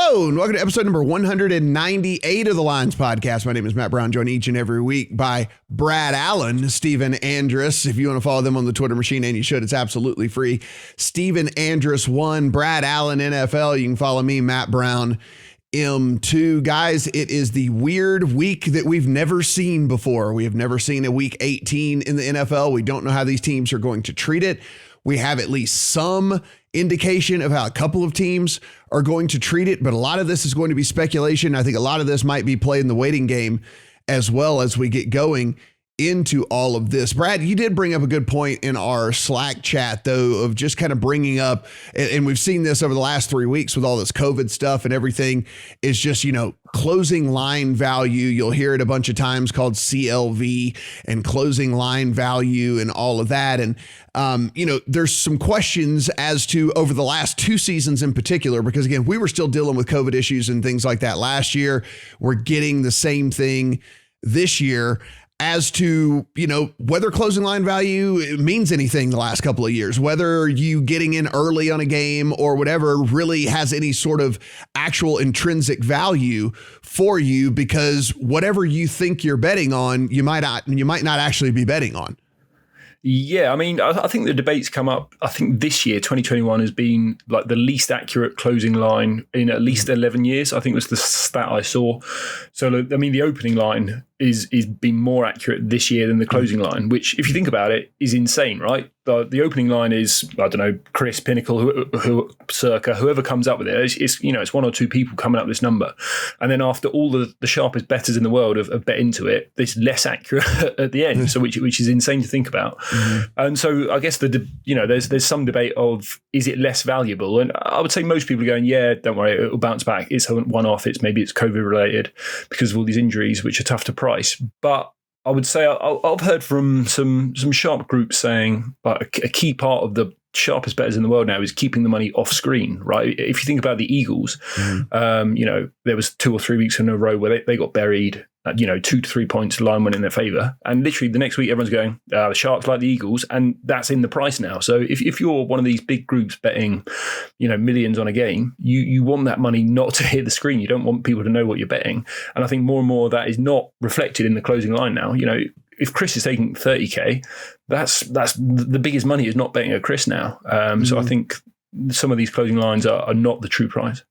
Hello, and welcome to episode number 198 of the Lines Podcast. My name is Matt Brown, joined each and every week by Brad Allen, Stephen Andress. If you want to follow them on the Twitter machine, and you should, it's absolutely free. Stephen Andress 1, Brad Allen NFL. You can follow me, Matt Brown M2. Guys, it is the weird week that we've never seen before. We have never seen a week 18 in the NFL. We don't know how these teams are going to treat it. We have at least some indication of how a couple of teams are going to treat it, but a lot of this is going to be speculation. I think a lot of this might be played in the waiting game as well as we get going into all of this. Brad, you did bring up a good point in our Slack chat, though, of just kind of bringing up, and we've seen this over the last 3 weeks with all this COVID stuff and everything, is just, closing line value. You'll hear it a bunch of times called CLV and closing line value and all of that. And, there's some questions as to over the last 2 seasons in particular, because again, we were still dealing with COVID issues and things like that last year. We're getting the same thing this year as to, whether closing line value means anything the last couple of years, whether you getting in early on a game or whatever really has any sort of actual intrinsic value for you, because whatever you think you're betting on, you might not actually be betting on. Yeah, I think the debates come up. I think this year, 2021, has been like the least accurate closing line in at least 11 years. I think was the stat I saw. So, the opening line is being more accurate this year than the closing line, which, if you think about it, is insane, right? The opening line is, I don't know, Chris, Pinnacle, whoever comes up with it. It's one or two people coming up with this number. And then after all the sharpest bettors in the world have bet into it, it's less accurate at the end, so which is insane to think about. Mm-hmm. And so I guess there's some debate of, is it less valuable? And I would say most people are going, yeah, don't worry, it'll bounce back. It's a one-off. Maybe it's COVID related because of all these injuries, which are tough to price. But I would say I've heard from some sharp groups saying, like, a key part of the sharpest bettors in the world now is keeping the money off screen, right? If you think about the Eagles, there was 2 or 3 weeks in a row where they got buried. 2 to 3 points, line went in their favor, and literally the next week everyone's going, the Sharks like the Eagles, and that's in the price now. So if you're one of these big groups betting, millions on a game, you want that money not to hit the screen. You don't want people to know what you're betting, and I think more and more of that is not reflected in the closing line now. If Chris is taking 30K, that's the biggest money is not betting at Chris now. So I think some of these closing lines are not the true price.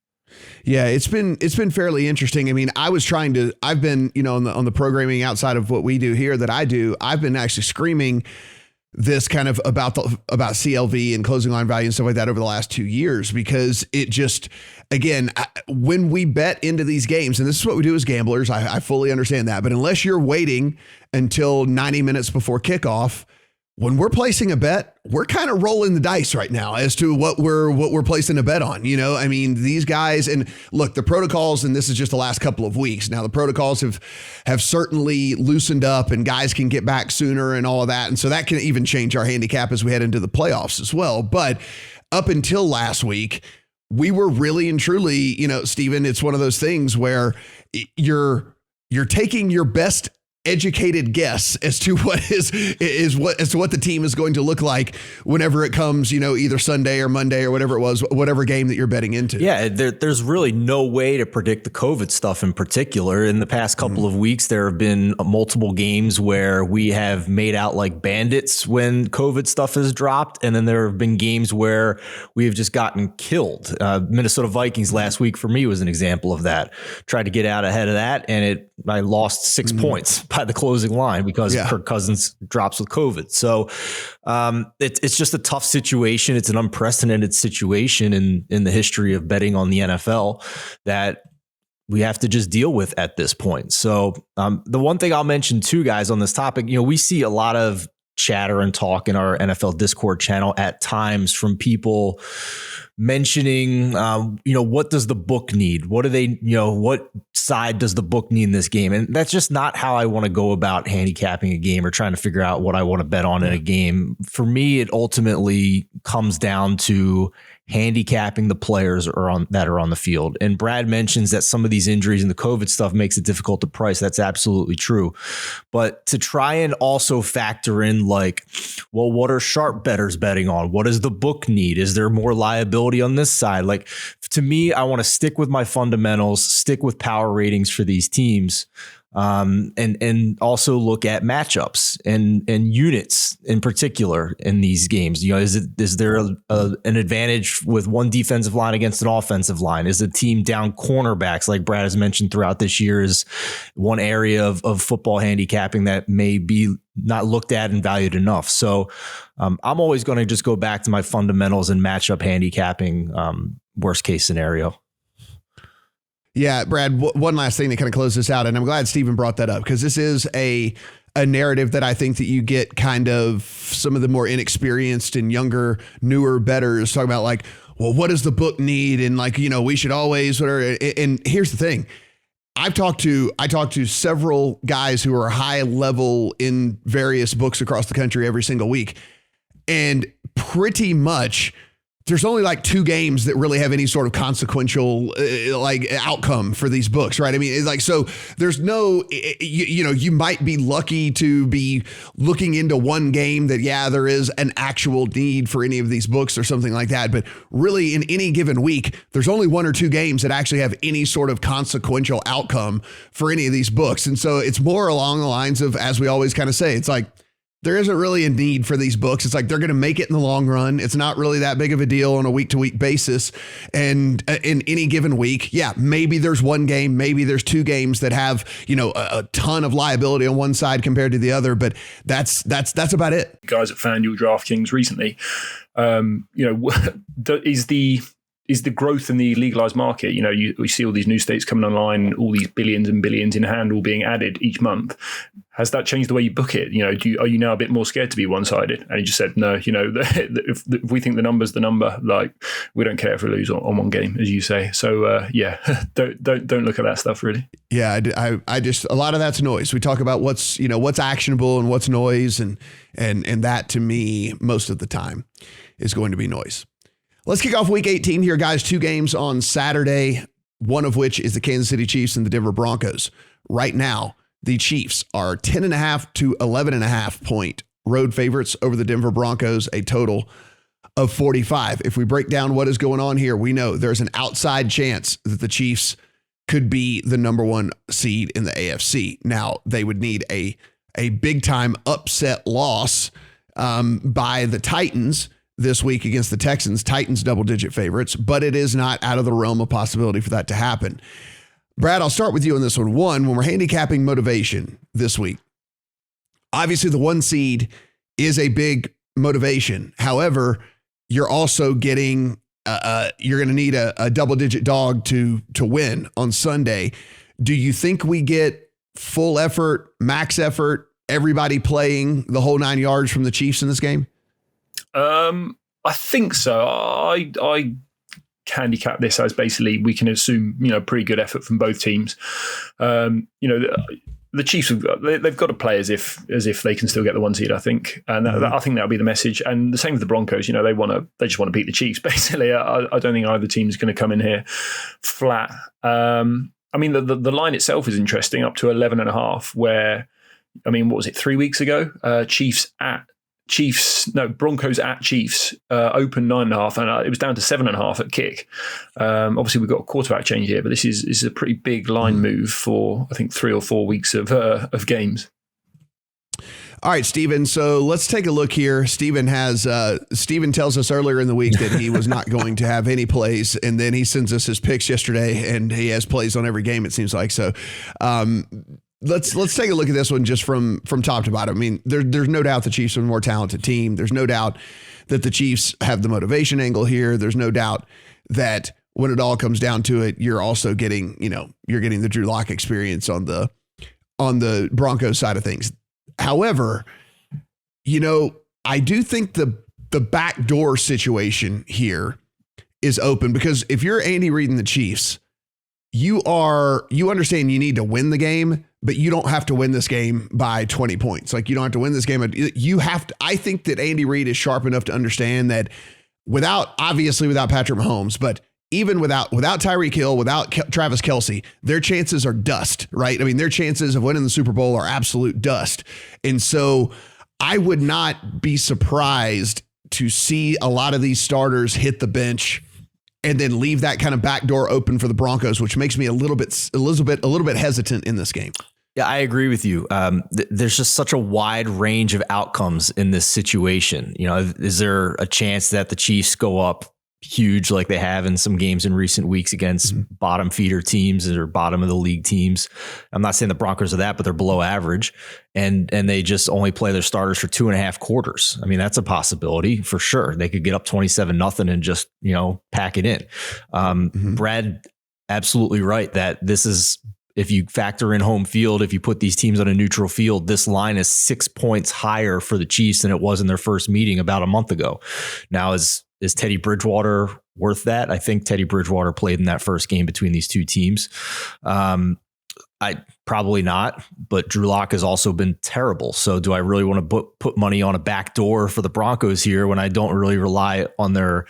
Yeah, it's been fairly interesting. I've been, on the programming outside of what we do here that I do, I've been actually screaming this kind of about CLV and closing line value and stuff like that over the last 2 years, because it just, again, when we bet into these games, and this is what we do as gamblers, I fully understand that, but unless you're waiting until 90 minutes before kickoff, when we're placing a bet, we're kind of rolling the dice right now as to what we're placing a bet on. These guys, and look, the protocols, and this is just the last couple of weeks. Now the protocols have certainly loosened up, and guys can get back sooner and all of that. And so that can even change our handicap as we head into the playoffs as well. But up until last week, we were really and truly, Stephen, it's one of those things where you're taking your best educated guess as to what the team is going to look like whenever it comes, either Sunday or Monday or whatever it was, whatever game that you're betting into. Yeah, there's really no way to predict the COVID stuff in particular. In the past couple of weeks, there have been multiple games where we have made out like bandits when COVID stuff has dropped. And then there have been games where we have just gotten killed. Minnesota Vikings last week for me was an example of that. Tried to get out ahead of that, and I lost 6 points by the closing line because Kirk Cousins drops with COVID. So it's just a tough situation. It's an unprecedented situation in the history of betting on the NFL that we have to just deal with at this point. So the one thing I'll mention too, guys, on this topic, we see a lot of chatter and talk in our NFL Discord channel at times from people mentioning, what does the book need? What do they, what side does the book need in this game? And that's just not how I want to go about handicapping a game or trying to figure out what I want to bet on in a game. For me, it ultimately comes down to handicapping the players that are on the field. And Brad mentions that some of these injuries and the COVID stuff makes it difficult to price. That's absolutely true. But to try and also factor in like, well, what are sharp bettors betting on? What does the book need? Is there more liability on this side? Like, to me, I want to stick with my fundamentals, stick with power ratings for these teams. And also look at matchups and units in particular in these games. You know, is there an advantage with one defensive line against an offensive line? Is the team down cornerbacks, like Brad has mentioned throughout this year, is one area of football handicapping that may be not looked at and valued enough. So I'm always going to just go back to my fundamentals and matchup handicapping, worst case scenario. Yeah, Brad, one last thing to kind of close this out, and I'm glad Stephen brought that up because this is a narrative that I think that you get kind of some of the more inexperienced and younger, newer bettors talking about like, well, what does the book need? And like, you know, we should always, whatever. And here's the thing. I talked to several guys who are high level in various books across the country every single week. And pretty much there's only like 2 games that really have any sort of consequential like outcome for these books, right? I mean, it's like, so there's no, you know, you might be lucky to be looking into one game that, yeah, there is an actual need for any of these books or something like that. But really in any given week, there's only 1 or 2 games that actually have any sort of consequential outcome for any of these books. And so it's more along the lines of, as we always kind of say, it's like, there isn't really a need for these books. It's like they're going to make it in the long run. It's not really that big of a deal on a week-to-week basis. And in any given week, yeah, maybe there's 1 game, maybe there's 2 games that have, you know, a ton of liability on one side compared to the other. But that's about it. Guys at FanDuel, DraftKings recently, you know, is the growth in the legalized market. You know, we see all these new states coming online, all these billions and billions in handle being added each month. Has that changed the way you book it? You know, are you now a bit more scared to be one-sided? And he just said, no, you know, if we think the number's the number, like we don't care if we lose on one game, as you say. So yeah, don't look at that stuff really. Yeah, I just, a lot of that's noise. We talk about what's actionable and what's noise, and that to me most of the time is going to be noise. Let's kick off week 18 here, guys. 2 games on Saturday, one of which is the Kansas City Chiefs and the Denver Broncos. Right now, the Chiefs are 10.5 to 11.5 point road favorites over the Denver Broncos, a total of 45. If we break down what is going on here, we know there's an outside chance that the Chiefs could be the number 1 seed in the AFC. Now, they would need a big time upset loss by the Titans this week against the Texans. Titans double-digit favorites, but it is not out of the realm of possibility for that to happen. Brad, I'll start with you on this one. One, when we're handicapping motivation this week, obviously the 1 seed is a big motivation. However, you're also getting, you're going to need a double-digit dog to win on Sunday. Do you think we get full effort, max effort, everybody playing the whole 9 yards from the Chiefs in this game? I think so. I handicap this as basically we can assume, you know, pretty good effort from both teams. You know, the Chiefs they've got to play as if they can still get the 1 seed, I think, and I think that'll be the message. And the same with the Broncos. You know, they just want to beat the Chiefs. Basically, I don't think either team is going to come in here flat. I mean, the line itself is interesting, up to 11.5. Where, I mean, what was it, 3 weeks ago? Broncos at Chiefs open 9.5, and it was down to 7.5 at kick. Obviously, we've got a quarterback change here, but this is a pretty big line move for, I think, 3 or 4 weeks of games. All right, Steven. So let's take a look here. Steven tells us earlier in the week that he was not going to have any plays, and then he sends us his picks yesterday, and he has plays on every game, it seems like. So let's take a look at this one just from top to bottom. I mean, there's no doubt the Chiefs are a more talented team. There's no doubt that the Chiefs have the motivation angle here. There's no doubt that when it all comes down to it, you're also getting, you're getting the Drew Lock experience on the Broncos side of things. However, I do think the backdoor situation here is open, because if you're Andy Reid and the Chiefs, you understand you need to win the game, but you don't have to win this game by 20 points. Like, you don't have to win this game. I think that Andy Reid is sharp enough to understand that obviously without Patrick Mahomes, but even without Tyreek Hill, without Travis Kelce, their chances are dust, right? I mean, their chances of winning the Super Bowl are absolute dust. And so I would not be surprised to see a lot of these starters hit the bench and then leave that kind of back door open for the Broncos, which makes me a little bit hesitant in this game. Yeah, I agree with you. There's just such a wide range of outcomes in this situation. You know, is there a chance that the Chiefs go up huge like they have in some games in recent weeks against bottom feeder teams or bottom of the league teams? I'm not saying the Broncos are that, but they're below average, and they just only play their starters for 2.5 quarters. I mean, that's a possibility for sure. They could get up 27-0 and just, pack it in. Brad, absolutely right that this is, if you factor in home field, if you put these teams on a neutral field, this line is 6 points higher for the Chiefs than it was in their first meeting about a month ago. Now, is Teddy Bridgewater worth that? I think Teddy Bridgewater played in that first game between these two teams. I probably not, but Drew Lock has also been terrible. So do I really want to put money on a back door for the Broncos here when I don't really rely on their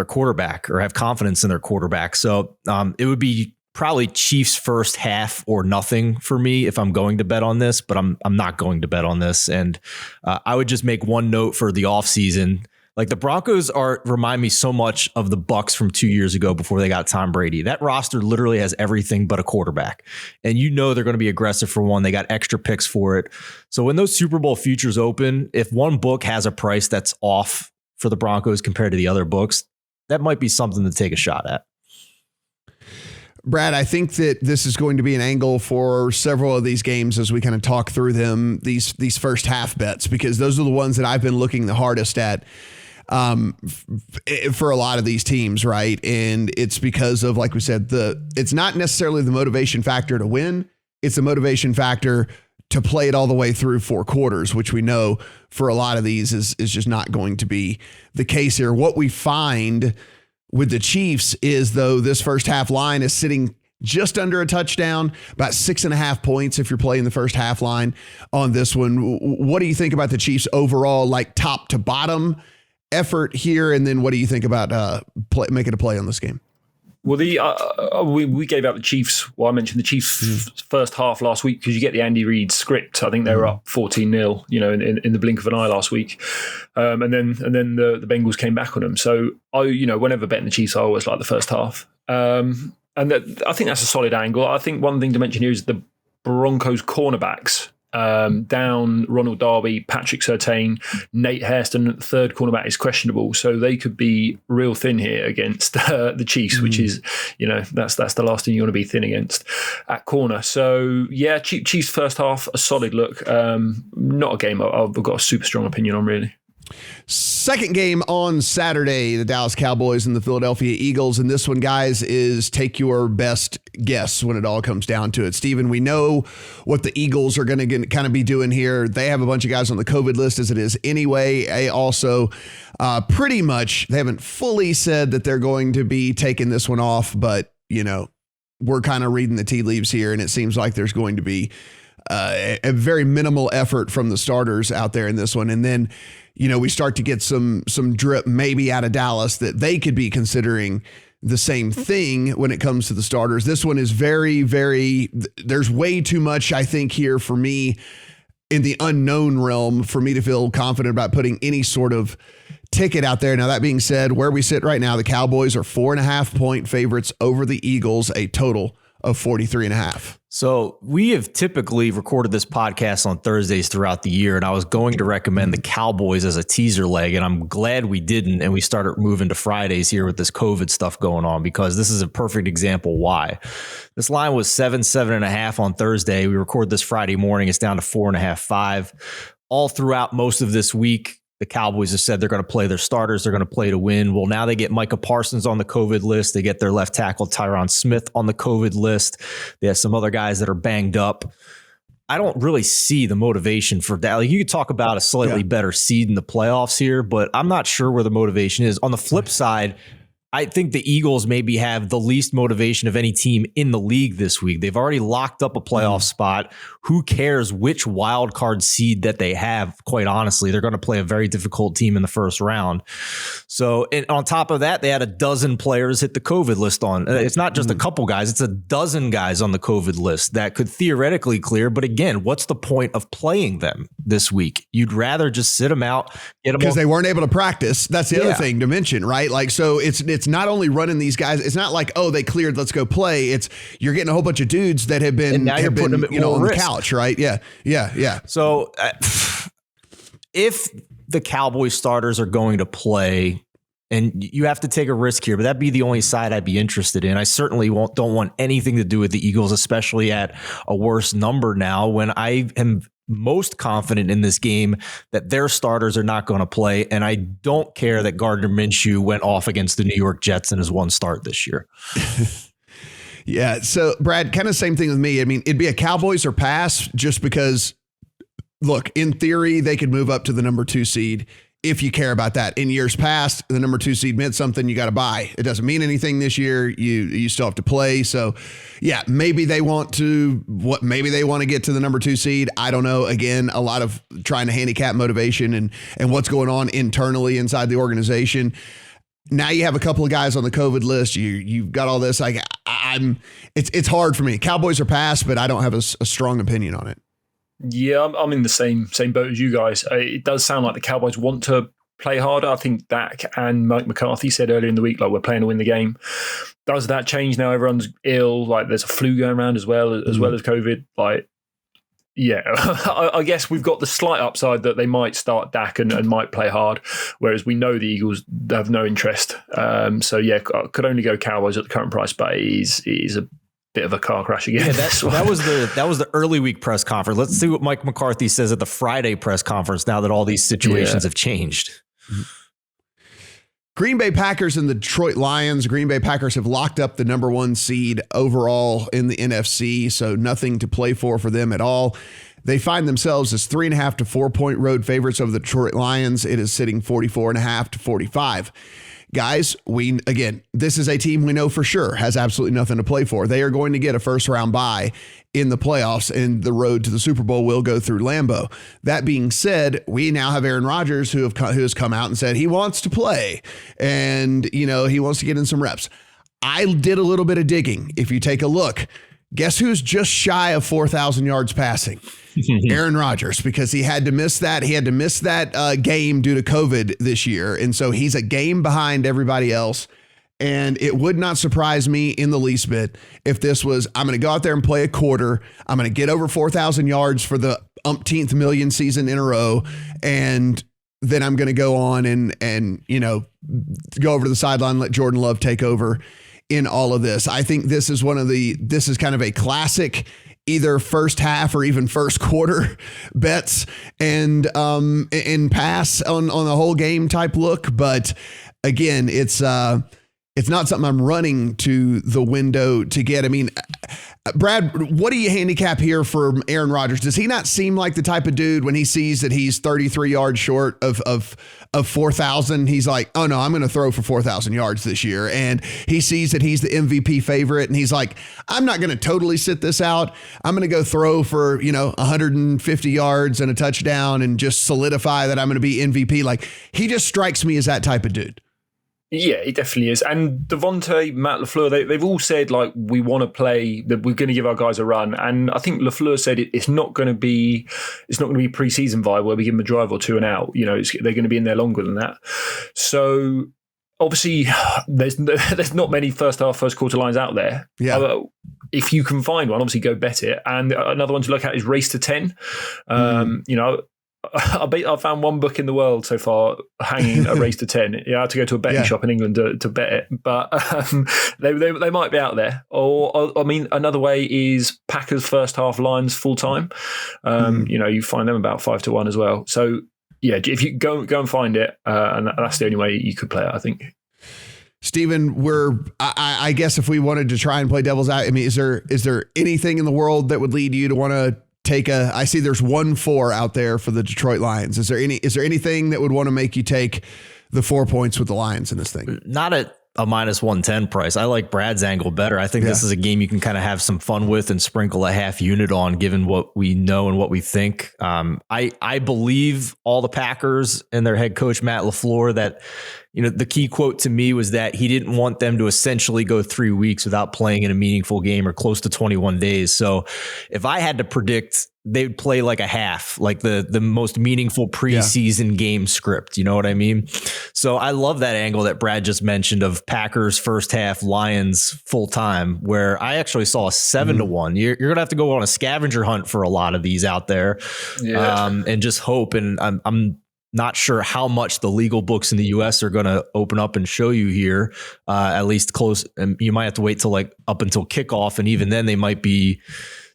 quarterback or have confidence in their quarterback? So it would be probably Chiefs first half or nothing for me if I'm going to bet on this, but I'm not going to bet on this. And I would just make one note for the offseason. Like, the Broncos remind me so much of the Bucs from 2 years ago before they got Tom Brady. That roster literally has everything but a quarterback. And they're going to be aggressive for one. They got extra picks for it. So when those Super Bowl futures open, if one book has a price that's off for the Broncos compared to the other books, that might be something to take a shot at. Brad, I think that this is going to be an angle for several of these games as we kind of talk through them, these first half bets, because those are the ones that I've been looking the hardest at for a lot of these teams, right? And it's because of, like we said, it's not necessarily the motivation factor to win. It's a motivation factor to play it all the way through 4 quarters, which we know for a lot of these is just not going to be the case here. What we find with the Chiefs is, though, this first half line is sitting just under a touchdown, about 6.5 points if you're playing the first half line on this one. What do you think about the Chiefs overall, like top to bottom effort here? And then what do you think about making a play on this game? Well, we gave out the Chiefs. Well, I mentioned the Chiefs' first half last week because you get the Andy Reid script. I think they were up 14-0, in the blink of an eye last week, and then the Bengals came back on them. So whenever betting the Chiefs, I always like the first half, and I think that's a solid angle. I think one thing to mention here is the Broncos cornerbacks. Down Ronald Darby, Patrick Surtain, Nate Hairston, third cornerback is questionable, so they could be real thin here against the Chiefs, which is, that's the last thing you want to be thin against at corner. So yeah, Chiefs first half, a solid look. Not a game I've got a super strong opinion on, really. Second game on Saturday, the Dallas Cowboys and the Philadelphia Eagles. And this one, guys, is take your best guess when it all comes down to it. Steven, we know what the Eagles are going to kind of be doing here. They have a bunch of guys on the COVID list as it is anyway. They also pretty much, they haven't fully said that they're going to be taking this one off, but, we're kind of reading the tea leaves here, and it seems like there's going to be a very minimal effort from the starters out there in this one. And then, we start to get some drip maybe out of Dallas that they could be considering the same thing when it comes to the starters. This one is very, very, there's way too much, I think, here for me in the unknown realm for me to feel confident about putting any sort of ticket out there. Now, that being said, where we sit right now, the Cowboys are 4.5 point favorites over the Eagles, a total of 43.5. So we have typically recorded this podcast on Thursdays throughout the year, and I was going to recommend the Cowboys as a teaser leg, and I'm glad we didn't, and we started moving to Fridays here with this COVID stuff going on, because this is a perfect example why. This line was 7.5 on Thursday. We record this Friday morning. It's down to 4.5, 5. All throughout most of this week, the Cowboys have said they're going to play their starters. They're going to play to win. Well, now they get Micah Parsons on the COVID list. They get their left tackle, Tyron Smith, on the COVID list. They have some other guys that are banged up. I don't really see the motivation for that. Like, you could talk about a slightly better seed in the playoffs here, but I'm not sure where the motivation is. On the flip side, I think the Eagles maybe have the least motivation of any team in the league this week. They've already locked up a playoff spot. Who cares which wild card seed that they have? Quite honestly, they're going to play a very difficult team in the first round. So, and on top of that, they had a dozen players hit the COVID list on. It's not just a couple guys. It's a dozen guys on the COVID list that could theoretically clear. But again, what's the point of playing them this week? You'd rather just sit them out, get them because they weren't able to practice. That's the other thing to mention, right? Like, so it's not only running these guys. It's not like, oh, they cleared, let's go play. It's you're getting a whole bunch of dudes that have been, now you're putting them at more on risk. the couch, right? Yeah. So if the Cowboys starters are going to play, and you have to take a risk here, but that'd be the only side I'd be interested in. I certainly don't want anything to do with the Eagles, especially at a worse number now, when I am most confident in this game that their starters are not going to play. And I don't care that Gardner Minshew went off against the New York Jets in his one start this year. Yeah. So Brad, kind of same thing with me. I mean, it'd be a Cowboys or pass just because, look, in theory, they could move up to the number 2 seed if you care about that. In years past, the number 2 seed meant something you got to buy. It doesn't mean anything this year. You still have to play. So yeah, maybe they want to get to the number 2 seed. I don't know. Again, a lot of trying to handicap motivation and what's going on internally inside the organization. Now you have a couple of guys on the COVID list. You've got all this. Like it's hard for me. Cowboys are pass, but I don't have a strong opinion on it. Yeah, I'm in the same boat as you guys. It does sound like the Cowboys want to play harder. I think Dak and Mike McCarthy said earlier in the week, like, we're playing to win the game. Does that change now? Everyone's ill. Like, there's a flu going around as well as COVID. Like, yeah, I guess we've got the slight upside that they might start Dak and might play hard, whereas we know the Eagles have no interest. So yeah, could only go Cowboys at the current price, but it is a bit of a car crash again. Yeah, that was the early week press conference. Let's see what Mike McCarthy says at the Friday press conference now that all these situations have changed. Green Bay Packers and the Detroit Lions. Green Bay Packers have locked up the number 1 seed overall in the NFC, so nothing to play for them at all. They find themselves as 3.5 to 4 point road favorites over the Detroit Lions. It is sitting 44.5 to 45. Guys, this is a team we know for sure has absolutely nothing to play for. They are going to get a first round bye in the playoffs, and the road to the Super Bowl will go through Lambeau. That being said, we now have Aaron Rodgers who has come out and said he wants to play, and he wants to get in some reps. I did a little bit of digging. If you take a look, guess who's just shy of 4,000 yards passing? Aaron Rodgers, because he had to miss that. He had to miss that game due to COVID this year. And so he's a game behind everybody else. And it would not surprise me in the least bit if this was, I'm going to go out there and play a quarter. I'm going to get over 4,000 yards for the umpteenth million season in a row. And then I'm going to go on and go over to the sideline, let Jordan Love take over in all of this. I think this is this is kind of a classic either first half or even first quarter bets and pass on the whole game type look. But again, it's not something I'm running to the window to get. I mean, Brad, what do you handicap here for Aaron Rodgers? Does he not seem like the type of dude when he sees that he's 33 yards short of 4,000? He's like, oh no, I'm going to throw for 4,000 yards this year. And he sees that he's the MVP favorite. And he's like, I'm not going to totally sit this out. I'm going to go throw for, 150 yards and a touchdown and just solidify that I'm going to be MVP. Like, he just strikes me as that type of dude. Yeah, it definitely is. And Devontae, Matt LaFleur, they've all said, like, we want to play, that we're going to give our guys a run. And I think LaFleur said it's not going to be pre-season vibe where we give them a drive or two and out. They're going to be in there longer than that. So obviously there's not many first half, first quarter lines out there. Yeah. If you can find one, obviously go bet it. And another one to look at is race to 10. I found one book in the world so far hanging a race to 10. Yeah, I had to go to a betting shop in England to bet it, but they might be out there. Or I mean, another way is Packers first half lines full time. You find them about 5 to 1 as well. So yeah, if you go and find it, and that's the only way you could play it, I think. Stephen, I guess if we wanted to try and play devil's out, I mean, is there anything in the world that would lead you to want to take I see there's 1-4 out there for the Detroit Lions. Is there anything that would want to make you take the 4 points with the Lions in this thing? Not at a minus 110 price. I like Brad's angle better. I think this is a game you can kind of have some fun with and sprinkle a half unit on, given what we know and what we think. I believe all the Packers and their head coach, Matt LaFleur, that, the key quote to me was that he didn't want them to essentially go 3 weeks without playing in a meaningful game, or close to 21 days. So if I had to predict, they would play like a half, like the most meaningful preseason game script. You know what I mean? So I love that angle that Brad just mentioned of Packers first half, Lions full time, where I actually saw a 7-1. You're going to have to go on a scavenger hunt for a lot of these out there, and just hope. And I'm not sure how much the legal books in the US are going to open up and show you here, at least close. And you might have to wait till like up until kickoff. And even then they might be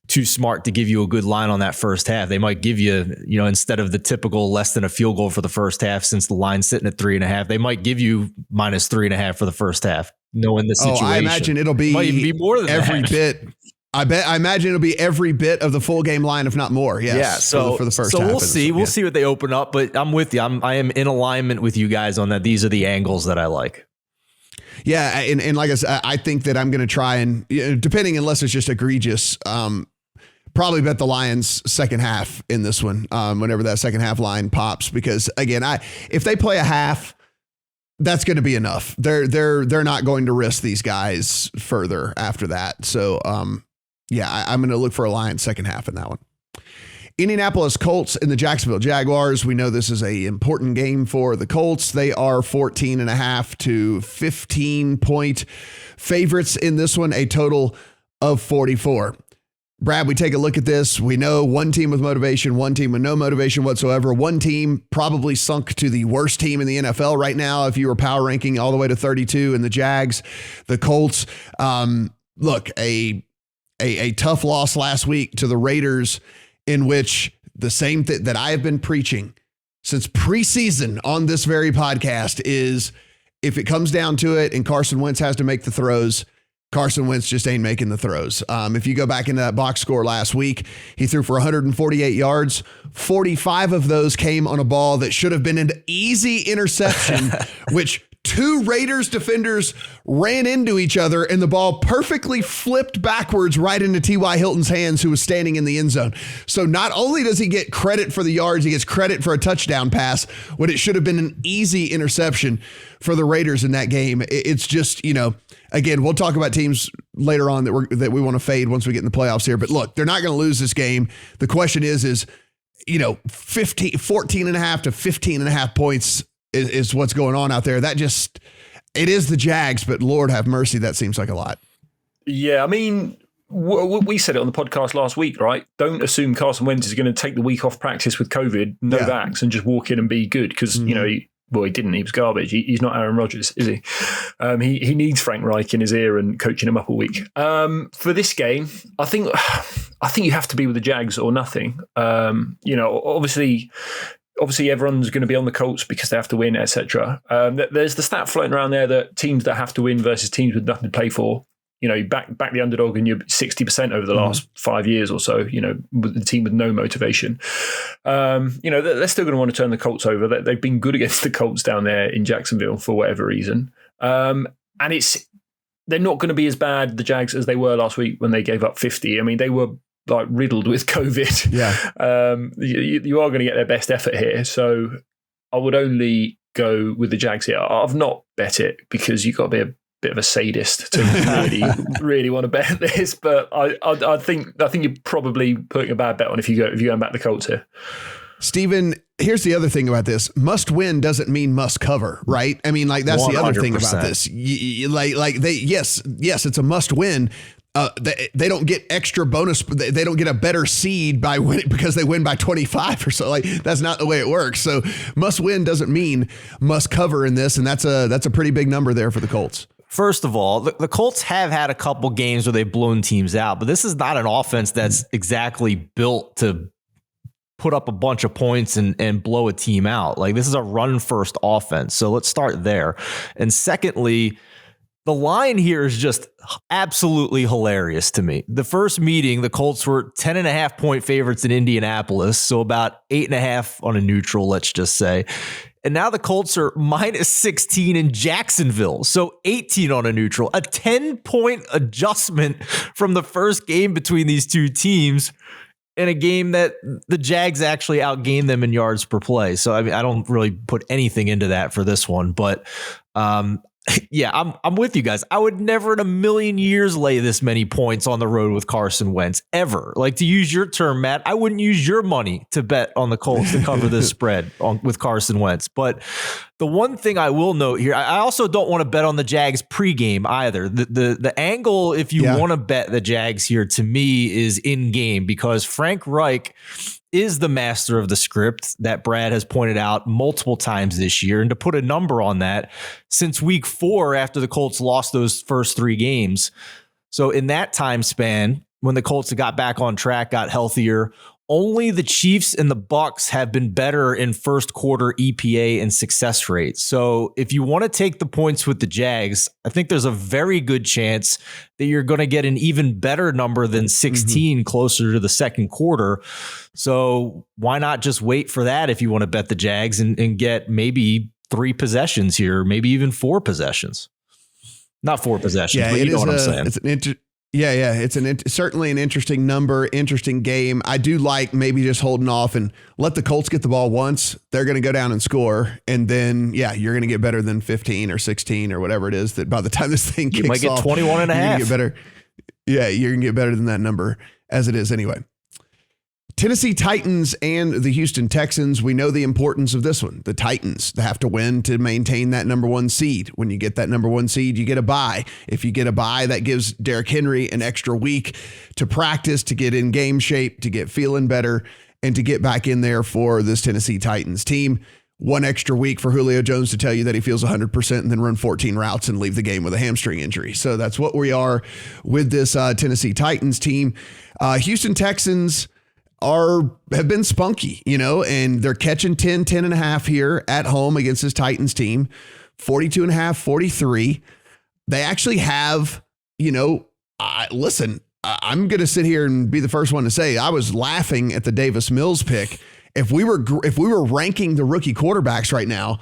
too smart to give you a good line on that first half. They might give you, instead of the typical less than a field goal for the first half, since the line's sitting at 3.5, they might give you minus 3.5 for the first half, knowing the situation. I imagine it'll be, might even be more than every bit. I imagine it'll be every bit of the full game line, if not more. Yes. Yeah. So for the first half. So we'll see. We'll see what they open up, but I'm with you. I am in alignment with you guys on that. These are the angles that I like. Yeah. And like I said, I think that I'm going to try and, depending, unless it's just egregious, probably bet the Lions second half in this one, whenever that second half line pops, because again, if they play a half, that's going to be enough. They're not going to risk these guys further after that. So, I'm going to look for a Lions second half in that one. Indianapolis Colts and the Jacksonville Jaguars. We know this is a important game for the Colts. They are 14.5 to 15 point favorites in this one, a total of 44. Brad, we take a look at this. We know one team with motivation, one team with no motivation whatsoever. One team probably sunk to the worst team in the NFL right now, if you were power ranking all the way to 32, and the Jags, the Colts. Look, a tough loss last week to the Raiders, in which the same thing that I have been preaching since preseason on this very podcast is, if it comes down to it and Carson Wentz has to make the throws, Carson Wentz just ain't making the throws. If you go back into that box score last week, he threw for 148 yards. 45 of those came on a ball that should have been an easy interception, which two Raiders defenders ran into each other, and the ball perfectly flipped backwards right into T.Y. Hilton's hands, who was standing in the end zone. So not only does he get credit for the yards, he gets credit for a touchdown pass when it should have been an easy interception for the Raiders in that game. It's just, again, we'll talk about teams later on that we want to fade once we get in the playoffs here. But look, they're not going to lose this game. The question is 14.5 to 15.5 points is what's going on out there. It is the Jags, but Lord have mercy, that seems like a lot. Yeah, I mean, we said it on the podcast last week, right? Don't assume Carson Wentz is going to take the week off practice with COVID, no vax, and just walk in and be good, because, he didn't. He was garbage. He's not Aaron Rodgers, is he? He needs Frank Reich in his ear and coaching him up all week. For this game, I think you have to be with the Jags or nothing. Obviously, everyone's going to be on the Colts because they have to win, etc. There's the stat floating around there that teams that have to win versus teams with nothing to play for, back the underdog, and you're 60% over the last 5 years or so, with the team with no motivation. They're still going to want to turn the Colts over. They've been good against the Colts down there in Jacksonville for whatever reason. And they're not going to be as bad, the Jags, as they were last week when they gave up 50. I mean, they were like riddled with COVID. Yeah. You are going to get their best effort here. So I would only go with the Jags here. I've not bet it because you've got to be a bit of a sadist to really want to bet this. But I think you're probably putting a bad bet on if you go back the Colts here. Stephen, here's the other thing about this. Must win doesn't mean must cover, right? I mean, like, that's 100%. The other thing about this. Yes, it's a must win. They don't get extra bonus. They don't get a better seed by winning because they win by 25 or so. Like, that's not the way it works. So must win doesn't mean must cover in this. And that's a pretty big number there for the Colts. First of all, the Colts have had a couple games where they've blown teams out, but this is not an offense that's exactly built to put up a bunch of points and blow a team out. Like, this is a run first offense. So let's start there. And secondly, the line here is just absolutely hilarious to me. The first meeting, the Colts were 10.5 point favorites in Indianapolis. So about 8.5 on a neutral, let's just say. And now the Colts are minus 16 in Jacksonville. So 18 on a neutral, a 10-point adjustment from the first game between these two teams in a game that the Jags actually outgained them in yards per play. So I mean, I don't really put anything into that for this one, but yeah, I'm with you guys. I would never in a million years lay this many points on the road with Carson Wentz ever. Like, to use your term, Matt, I wouldn't use your money to bet on the Colts to cover this spread with Carson Wentz. But the one thing I will note here, I also don't want to bet on the Jags pregame either. The angle, if you want to bet the Jags here, to me is in game, because Frank Reich is the master of the script that Brad has pointed out multiple times this year. And to put a number on that, since week 4, after the Colts lost those first 3 games. So in that time span, when the Colts got back on track, got healthier, only the Chiefs and the Bucs have been better in first quarter EPA and success rate. So if you want to take the points with the Jags, I think there's a very good chance that you're going to get an even better number than 16 closer to the second quarter. So why not just wait for that if you want to bet the Jags and get maybe 3 possessions here, maybe even 4 possessions. Not 4 possessions, but you know what I'm saying. It's certainly an interesting number, interesting game. I do like maybe just holding off and let the Colts get the ball once. They're going to go down and score. And then, you're going to get better than 15 or 16 or whatever it is that by the time this thing kicks off. You might get 21 and a half. Get better. Yeah, you're going to get better than that number as it is anyway. Tennessee Titans and the Houston Texans. We know the importance of this one. The Titans, they have to win to maintain that number 1 seed. When you get that number 1 seed, you get a bye. If you get a bye, that gives Derrick Henry an extra week to practice, to get in game shape, to get feeling better, and to get back in there for this Tennessee Titans team. 1 extra week for Julio Jones to tell you that he feels 100% and then run 14 routes and leave the game with a hamstring injury. So that's what we are with this Tennessee Titans team. Houston Texans have been spunky, and they're catching 10 and a half here at home against this Titans team, 42 and a half, 43. They actually have, listen, I'm going to sit here and be the first one to say I was laughing at the Davis Mills pick. If we were ranking the rookie quarterbacks right now,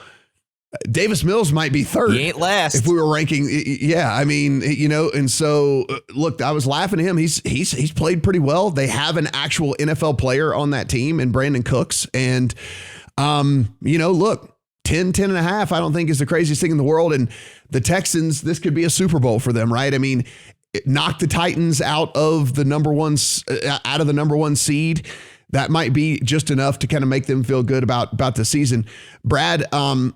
Davis Mills might be third. He ain't last. If we were ranking, I mean, and so look, I was laughing at him. He's played pretty well. They have an actual NFL player on that team in Brandon Cooks. And, look, 10 and a half, I don't think is the craziest thing in the world. And the Texans, this could be a Super Bowl for them, right? I mean, knock the Titans out of the number 1 seed. That might be just enough to kind of make them feel good about the season. Brad,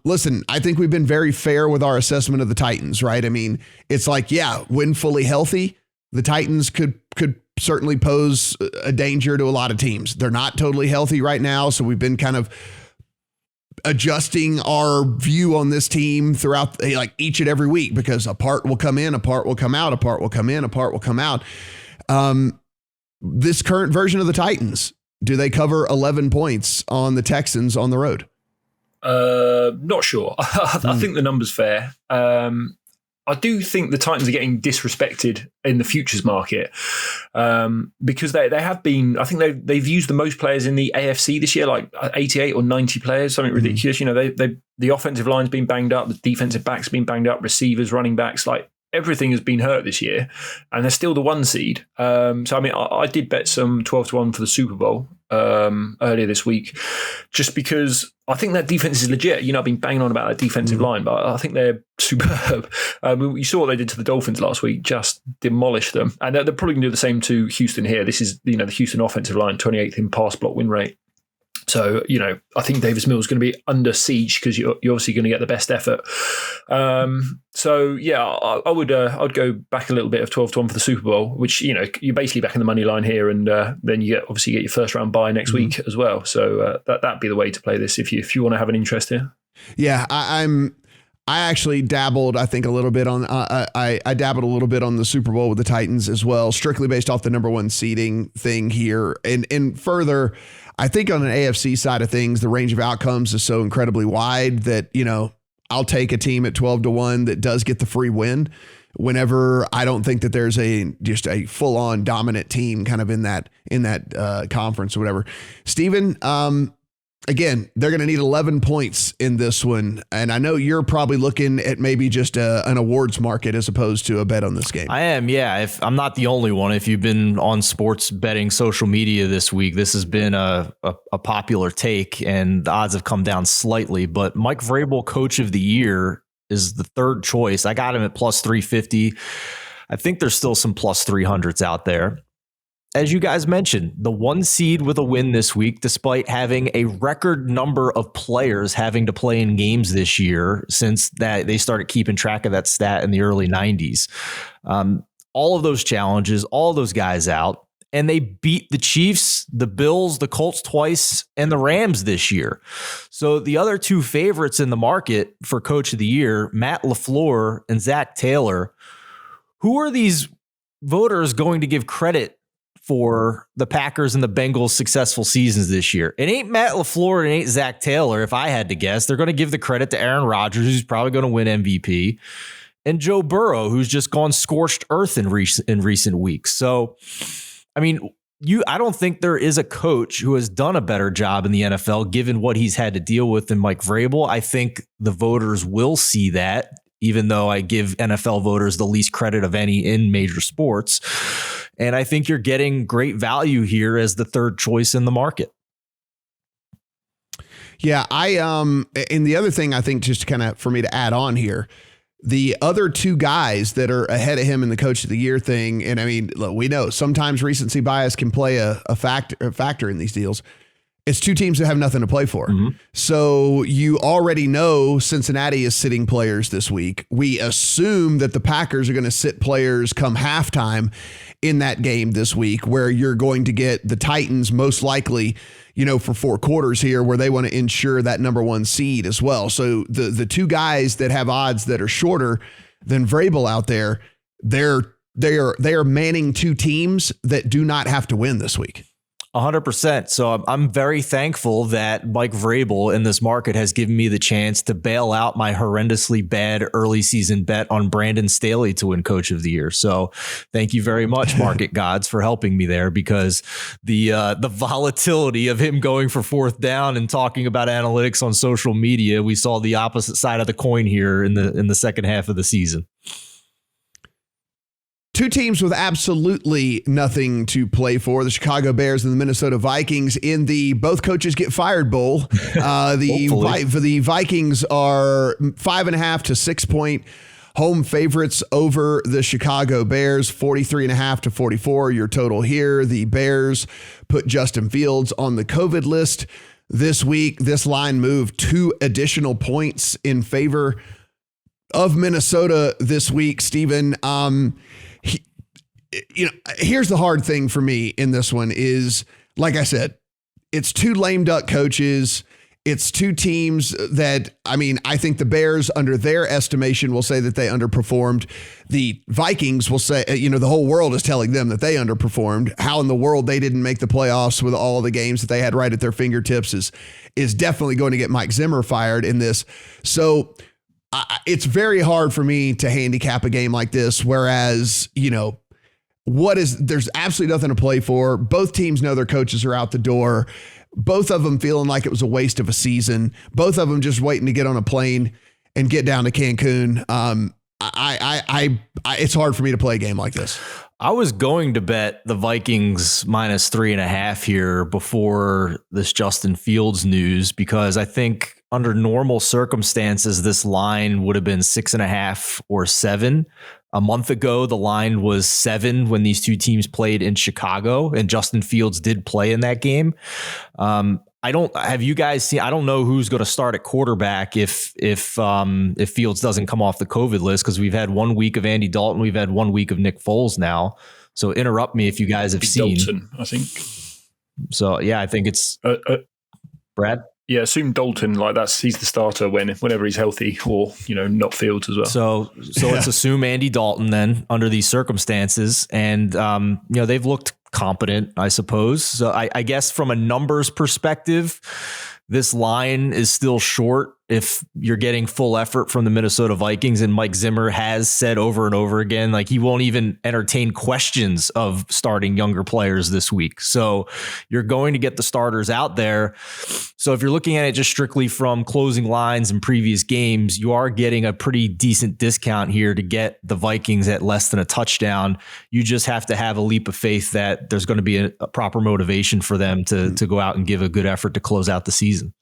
listen, I think we've been very fair with our assessment of the Titans, right? I mean, it's like, when fully healthy, the Titans could certainly pose a danger to a lot of teams. They're not totally healthy right now, so we've been kind of adjusting our view on this team throughout each and every week, because a part will come in, a part will come out, a part will come in, a part will come out. This current version of the Titans, do they cover 11 points on the Texans on the road? Not sure. I think the number's fair. I do think the Titans are getting disrespected in the futures market because they have been. I think they've used the most players in the AFC this year, like 88 or 90 players, something ridiculous. The offensive line's been banged up, the defensive back's been banged up, receivers, running backs, everything has been hurt this year, and they're still the 1 seed. So, I mean, I did bet some 12-1 for the Super Bowl earlier this week, just because I think that defense is legit. I've been banging on about that defensive line, but I think they're superb. You saw what they did to the Dolphins last week, just demolished them. And they're probably going to do the same to Houston here. This is, the Houston offensive line, 28th in pass block win rate. So, I think Davis Mills is going to be under siege because you're obviously going to get the best effort. I would go back a little bit of 12-1 for the Super Bowl, which, you're basically back in the money line here. And then you get your first round bye next week as well. So that'd be the way to play this if you want to have an interest here. Yeah, I actually dabbled, I think, a little bit on I dabbled a little bit on the Super Bowl with the Titans as well, strictly based off the number 1 seeding thing here. And further, I think on an AFC side of things, the range of outcomes is so incredibly wide that, I'll take a team at 12-1 that does get the free win whenever I don't think that there's just a full on dominant team kind of in that conference or whatever. Steven, Again, they're going to need 11 points in this one. And I know you're probably looking at maybe just an awards market as opposed to a bet on this game. I am, yeah. If I'm not the only one, if you've been on sports betting social media this week, this has been a popular take, and the odds have come down slightly. But Mike Vrabel, Coach of the Year, is the third choice. I got him at plus 350. I think there's still some plus 300s out there. As you guys mentioned, the 1 seed with a win this week, despite having a record number of players having to play in games this year since that they started keeping track of that stat in the early 90s. All of those challenges, all of those guys out, and they beat the Chiefs, the Bills, the Colts twice, and the Rams this year. So the other two favorites in the market for Coach of the Year, Matt LaFleur and Zach Taylor, who are these voters going to give credit for the Packers and the Bengals' successful seasons this year? It ain't Matt LaFleur and it ain't Zach Taylor, if I had to guess. They're going to give the credit to Aaron Rodgers, who's probably going to win MVP, and Joe Burrow, who's just gone scorched earth in recent weeks. So, I mean, I don't think there is a coach who has done a better job in the NFL, given what he's had to deal with, than Mike Vrabel. I think the voters will see that, even though I give NFL voters the least credit of any in major sports. And I think you're getting great value here as the third choice in the market. Yeah, and the other thing I think, just kind of for me to add on here, the other two guys that are ahead of him in the Coach of the Year thing, and I mean, look, we know sometimes recency bias can play a factor in these deals. It's two teams that have nothing to play for. Mm-hmm. So you already know Cincinnati is sitting players this week. We assume that the Packers are going to sit players come halftime in that game this week, where you're going to get the Titans most likely, for 4 quarters here, where they want to ensure that number 1 seed as well. So the two guys that have odds that are shorter than Vrabel out there, they are manning two teams that do not have to win this week. 100%. So I'm very thankful that Mike Vrabel in this market has given me the chance to bail out my horrendously bad early season bet on Brandon Staley to win Coach of the Year. So thank you very much, market gods, for helping me there, because the volatility of him going for 4th down and talking about analytics on social media, we saw the opposite side of the coin here in the second half of the season. Two teams with absolutely nothing to play for, the Chicago Bears and the Minnesota Vikings, in the both coaches get fired bowl. The Vikings are 5.5 to 6 point home favorites over the Chicago Bears, 43.5 to 44. Your total here. The Bears put Justin Fields on the COVID list this week. This line moved 2 additional points in favor of Minnesota this week. Stephen, here's the hard thing for me in this one is, like I said, it's 2 lame duck coaches. It's 2 teams that, I think the Bears, under their estimation, will say that they underperformed. The Vikings will say, the whole world is telling them that they underperformed. How in the world they didn't make the playoffs with all the games that they had right at their fingertips is definitely going to get Mike Zimmer fired in this. So it's very hard for me to handicap a game like this, whereas, there's absolutely nothing to play for. Both teams know their coaches are out the door. Both of them feeling like it was a waste of a season. Both of them just waiting to get on a plane and get down to Cancun. It's hard for me to play a game like this. I was going to bet the Vikings minus 3.5 here before this Justin Fields news, because I think under normal circumstances, this line would have been 6.5 or 7. A month ago, the line was 7 when these two teams played in Chicago, and Justin Fields did play in that game. Have you guys seen? I don't know who's going to start at quarterback if Fields doesn't come off the COVID list, because we've had 1 week of Andy Dalton, we've had 1 week of Nick Foles now. So interrupt me if you guys have seen. Dalton, I think. So yeah, I think it's Brad. Yeah, assume Dalton, he's the starter whenever he's healthy, or not Fields as well. So let's assume Andy Dalton then under these circumstances, and they've looked competent, I suppose. So I guess from a numbers perspective, this line is still short if you're getting full effort from the Minnesota Vikings. And Mike Zimmer has said over and over again, like he won't even entertain questions of starting younger players this week. So you're going to get the starters out there. So if you're looking at it just strictly from closing lines in previous games, you are getting a pretty decent discount here to get the Vikings at less than a touchdown. You just have to have a leap of faith that there's going to be a proper motivation for them to go out and give a good effort to close out the season.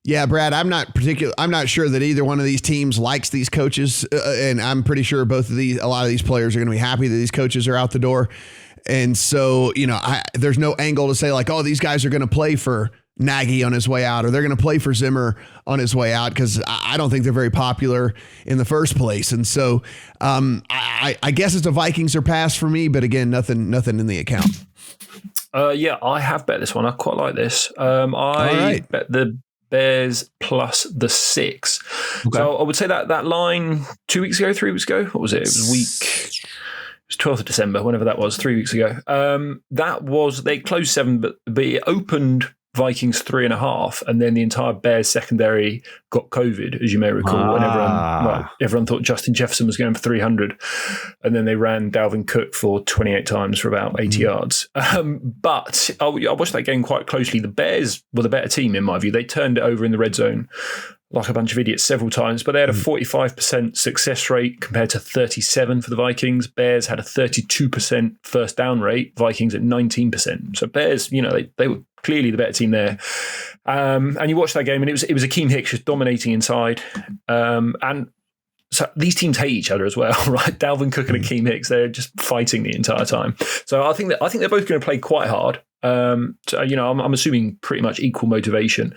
Yeah, Brad, I'm not sure that either one of these teams likes these coaches. And I'm pretty sure a lot of these players are going to be happy that these coaches are out the door. And so, there's no angle to say like, oh, these guys are going to play for Nagy on his way out, or they're going to play for Zimmer on his way out, because I don't think they're very popular in the first place. And so I guess it's a Vikings or pass for me, but again, nothing in the account. Yeah, I have bet this one. I quite like this. I bet the Bears plus the 6. Okay. So I would say that line 2 weeks ago, 3 weeks ago, what was it? It was 12th of December, whenever that was, 3 weeks ago. They closed 7, but it opened Vikings 3.5, and then the entire Bears secondary got COVID, as you may recall, and everyone thought Justin Jefferson was going for 300, and then they ran Dalvin Cook for 28 times for about 80 yards. But I watched that game quite closely. The Bears were the better team in my view. They turned it over in the red zone like a bunch of idiots several times, but they had a 45% success rate compared to 37 for the Vikings. Bears had a 32% first down rate, Vikings at 19%. So Bears, they were clearly the better team there. And you watched that game, and it was Akeem Hicks just dominating inside. And so these teams hate each other as well, right? Dalvin Cook and Akeem Hicks, they're just fighting the entire time. So I think they're both going to play quite hard. I'm assuming pretty much equal motivation.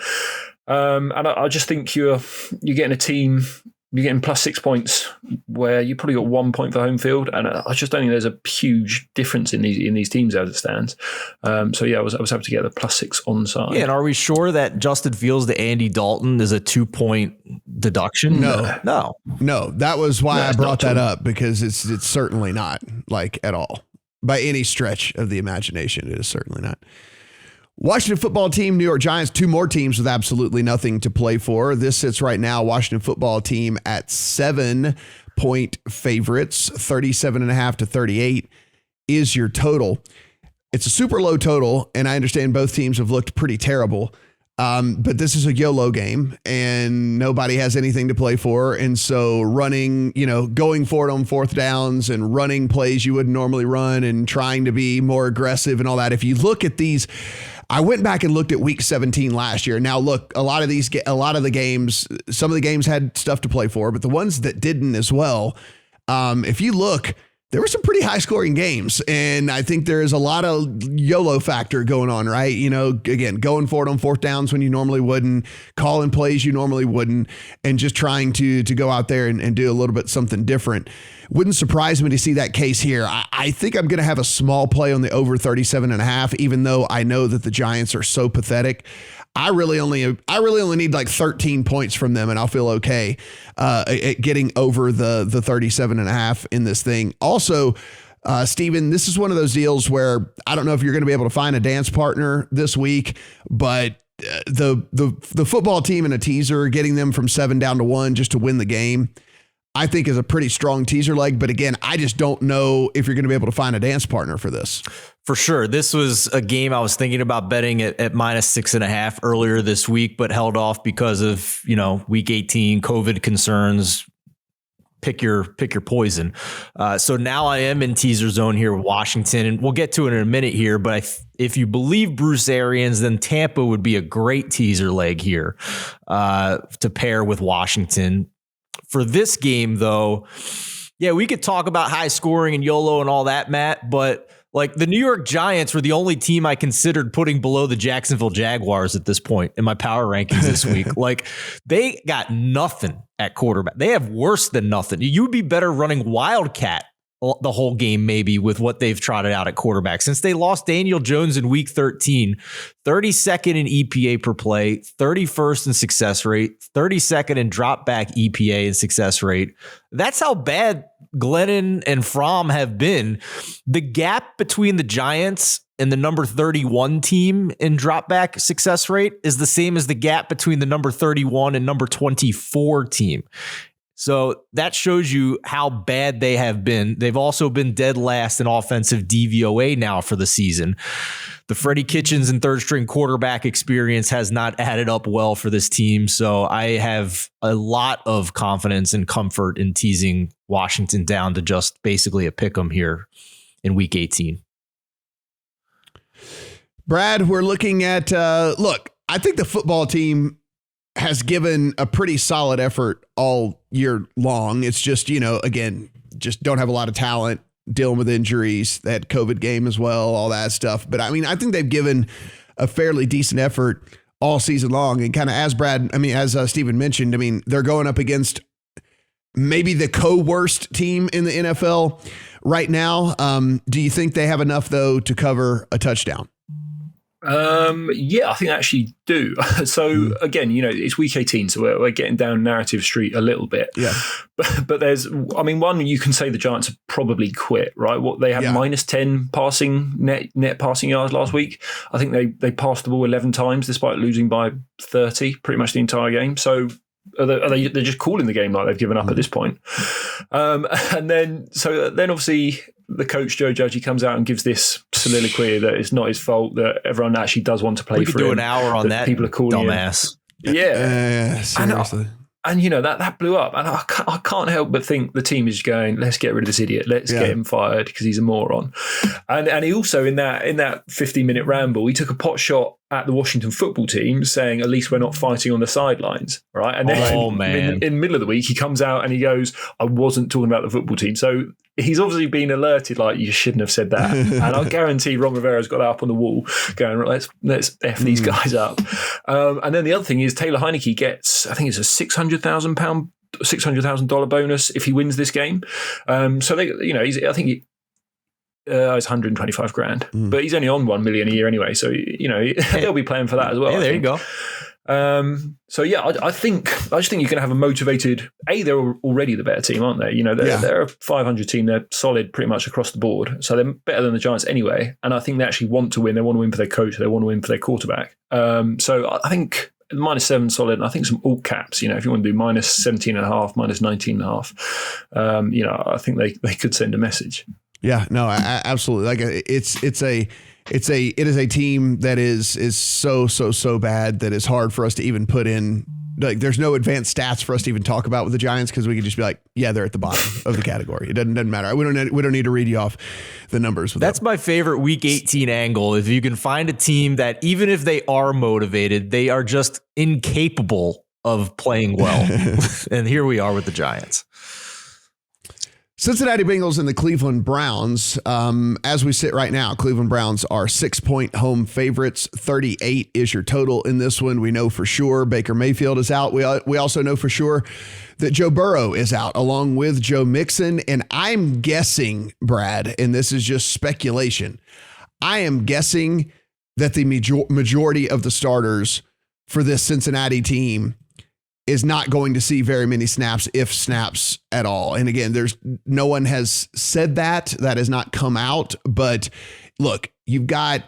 And I just think you're getting a team, you're getting plus 6 points where you probably got 1 point for home field, and I just don't think there's a huge difference in these teams as it stands. So yeah, I was happy to get the plus 6 on side. Yeah, and are we sure that Justin Fields to Andy Dalton is a 2-point deduction? No. That was why I brought that up, because it's certainly not, like, at all by any stretch of the imagination. It is certainly not. Washington football team, New York Giants, 2 more teams with absolutely nothing to play for. This sits right now, Washington football team at 7-point favorites, 37.5 to 38 is your total. It's a super low total, and I understand both teams have looked pretty terrible. But this is a YOLO game, and nobody has anything to play for. And so running, going for it on fourth downs and running plays you wouldn't normally run and trying to be more aggressive and all that. If you look at these, I went back and looked at week 17 last year. Now, look, a lot of the games, some of the games had stuff to play for, but the ones that didn't as well, if you look, there were some pretty high scoring games. And I think there is a lot of YOLO factor going on, right? Again, going for it on fourth downs when you normally wouldn't, calling plays you normally wouldn't, and just trying to go out there and do a little bit something different. Wouldn't surprise me to see that case here. I think I'm going to have a small play on the over 37.5, even though I know that the Giants are so pathetic. I really only need like 13 points from them, and I'll feel okay at getting over the 37.5 in this thing. Also, Steven, this is one of those deals where I don't know if you're going to be able to find a dance partner this week, but the football team in a teaser, getting them from 7 down to 1 just to win the game, I think is a pretty strong teaser leg. But again, I just don't know if you're going to be able to find a dance partner for this. For sure. This was a game I was thinking about betting at minus 6.5 earlier this week, but held off because of, week 18 COVID concerns. Pick your poison. So now I am in teaser zone here with Washington, and we'll get to it in a minute here. But if you believe Bruce Arians, then Tampa would be a great teaser leg here to pair with Washington. For this game, though, yeah, we could talk about high scoring and YOLO and all that, Matt, but like the New York Giants were the only team I considered putting below the Jacksonville Jaguars at this point in my power rankings this week. Like they got nothing at quarterback. They have worse than nothing. You would be better running Wildcat the whole game maybe with what they've trotted out at quarterback. Since they lost Daniel Jones in week 13, 32nd in EPA per play, 31st in success rate, 32nd in drop back EPA and success rate. That's how bad Glennon and Fromm have been. The gap between the Giants and the number 31 team in drop back success rate is the same as the gap between the number 31 and number 24 team. So that shows you how bad they have been. They've also been dead last in offensive DVOA now for the season. The Freddie Kitchens and third string quarterback experience has not added up well for this team. So I have a lot of confidence and comfort in teasing Washington down to just basically a pick 'em here in week 18. Brad, we're looking at, look, I think the football team has given a pretty solid effort all year long. It's just, again, just don't have a lot of talent, dealing with injuries, that COVID game as well, all that stuff. But I mean, I think they've given a fairly decent effort all season long. And kind of as Steven mentioned, I mean, they're going up against maybe the co-worst team in the NFL right now. Do you think they have enough though to cover a touchdown? Yeah, I think I actually do. So again, it's week 18, so we're getting down narrative street a little bit. Yeah. But there's, one, you can say the Giants have probably quit, right? What they had minus 10 passing net passing yards last week. I think they passed the ball 11 times despite losing by 30 pretty much the entire game. So they're just calling the game like they've given up at this point. And then obviously the coach, Joe Judge, he comes out and gives this soliloquy that it's not his fault, that everyone actually does want to play for him. We could do an hour on that, people are calling dumbass. Yeah. Seriously. And that blew up. And I can't help but think the team is going, let's get rid of this idiot. Let's get him fired because he's a moron. And he also, in that 15-minute ramble, he took a pot shot at the Washington football team saying, at least we're not fighting on the sidelines. Right. And then in the middle of the week, he comes out and he goes, I wasn't talking about the football team. So he's obviously been alerted, like, you shouldn't have said that. And I'll guarantee Ron Rivera's got that up on the wall going, let's F these guys up. And then the other thing is Taylor Heineke gets, I think it's a $600,000 bonus if he wins this game. So they, it's 125 grand, but he's only on 1 million a year anyway. So, they'll be playing for that as well. Yeah, there you go. So yeah, I just think you're going to have a motivated. They're already the better team, aren't they? They're a 500 team. They're solid pretty much across the board. So they're better than the Giants anyway. And I think they actually want to win. They want to win for their coach. They want to win for their quarterback. So I think -7 solid. And I think some alt caps. If you want to do -17.5, -19.5, I think they could send a message. Yeah, no, absolutely. Like it is a team that is so bad that it's hard for us to even put in. Like, there's no advanced stats for us to even talk about with the Giants because we could just be like, yeah, they're at the bottom of the category. It doesn't matter. We don't need to read you off the numbers. That's my favorite Week 18 angle. If you can find a team that even if they are motivated, they are just incapable of playing well. And here we are with the Giants. Cincinnati Bengals and the Cleveland Browns. As we sit right now, Cleveland Browns are 6-point home favorites. 38 is your total in this one. We know for sure Baker Mayfield is out. We also know for sure that Joe Burrow is out along with Joe Mixon. And I'm guessing, Brad, and this is just speculation, I am guessing that the majority of the starters for this Cincinnati team is not going to see very many snaps, if snaps at all. And again, no one has said that has not come out, but look, you've got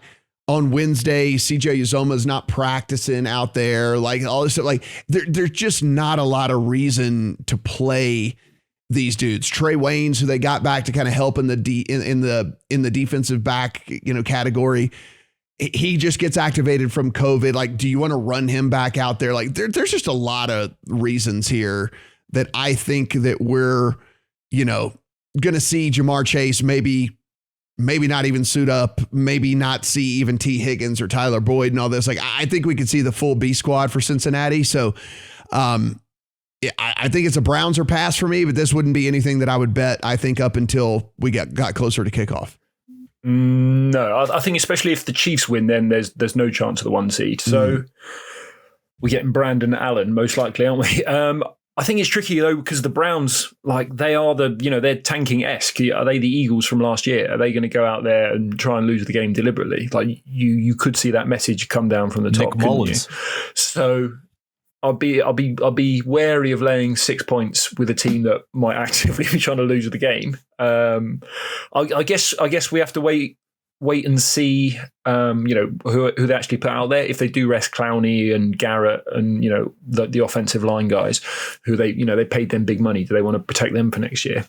on Wednesday, CJ Uzoma's not practicing out there, like all this stuff. Like there's just not a lot of reason to play these dudes. Trey Waynes, who they got back to kind of help in the defensive back, category. He just gets activated from COVID. Like, do you want to run him back out there? Like, there's just a lot of reasons here that I think that we're, going to see Jamar Chase maybe not even suit up, maybe not see even T. Higgins or Tyler Boyd and all this. Like, I think we could see the full B squad for Cincinnati. So, I think it's a Browns or pass for me, but this wouldn't be anything that I would bet, I think, up until we got closer to kickoff. No, I think especially if the Chiefs win, then there's no chance of the 1 seed. So we're getting Brandon Allen most likely, aren't we? I think it's tricky though, because the Browns, like they are they're tanking-esque. Are they the Eagles from last year? Are they going to go out there and try and lose the game deliberately? Like you could see that message come down from the top. Nick Mullins. So I'll be wary of laying 6 points with a team that might actively be trying to lose the game. I guess we have to wait and see, who they actually put out there. If they do rest Clowney and Garrett and, the offensive line guys who they paid them big money. Do they want to protect them for next year?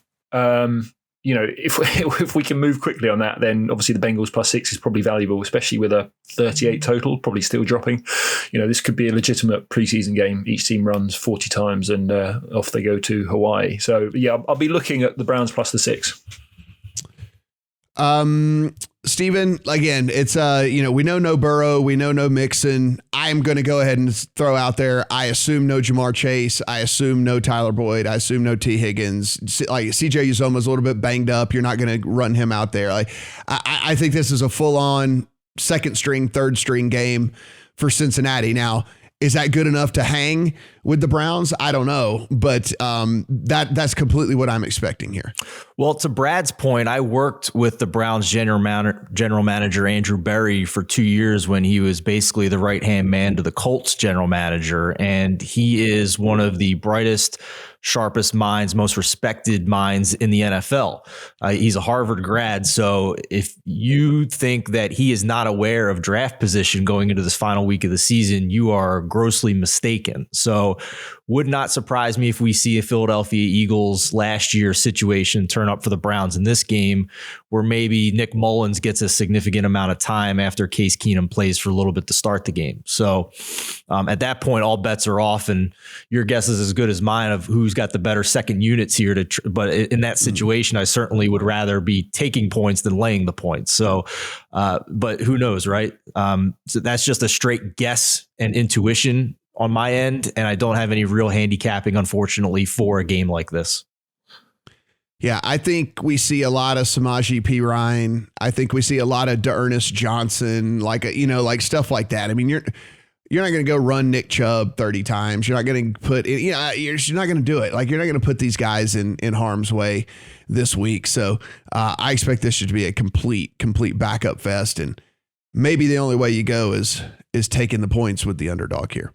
If we can move quickly on that, then obviously the Bengals +6 is probably valuable, especially with a 38 total, probably still dropping. This could be a legitimate preseason game. Each team runs 40 times and off they go to Hawaii. So yeah, I'll be looking at the Browns +6. Steven, again, it's we know no Burrow, we know no Mixon. I'm going to go ahead and throw out there, I assume no Jamar Chase, I assume no Tyler Boyd, I assume no T. Higgins. Like CJ Uzoma's a little bit banged up. You're not going to run him out there. Like I think this is a full-on second string, third string game for Cincinnati. Now, is that good enough to hang with the Browns? I don't know, but that's completely what I'm expecting here. Well, to Brad's point, I worked with the Browns general manager Andrew Berry for 2 years when he was basically the right-hand man to the Colts general manager, and he is one of the brightest, sharpest minds, most respected minds in the NFL. He's a Harvard grad, so if you think that he is not aware of draft position going into this final week of the season, you are grossly mistaken. So would not surprise me if we see a Philadelphia Eagles last year situation turn up for the Browns in this game, where maybe Nick Mullins gets a significant amount of time after Case Keenum plays for a little bit to start the game. So at that point, all bets are off, and your guess is as good as mine of who's got the better second units here. But in that situation, I certainly would rather be taking points than laying the points. So, but who knows, right? So that's just a straight guess and intuition on my end, and I don't have any real handicapping, unfortunately, for a game like this. Yeah, I think we see a lot of Samaje Perine. I think we see a lot of D'Ernest Johnson, like stuff like that. I mean, you're not going to go run Nick Chubb 30 times. You're not going to put it, you're not going to do it. Like, you're not going to put these guys in harm's way this week. So I expect this to be a complete backup fest, and maybe the only way you go is taking the points with the underdog here.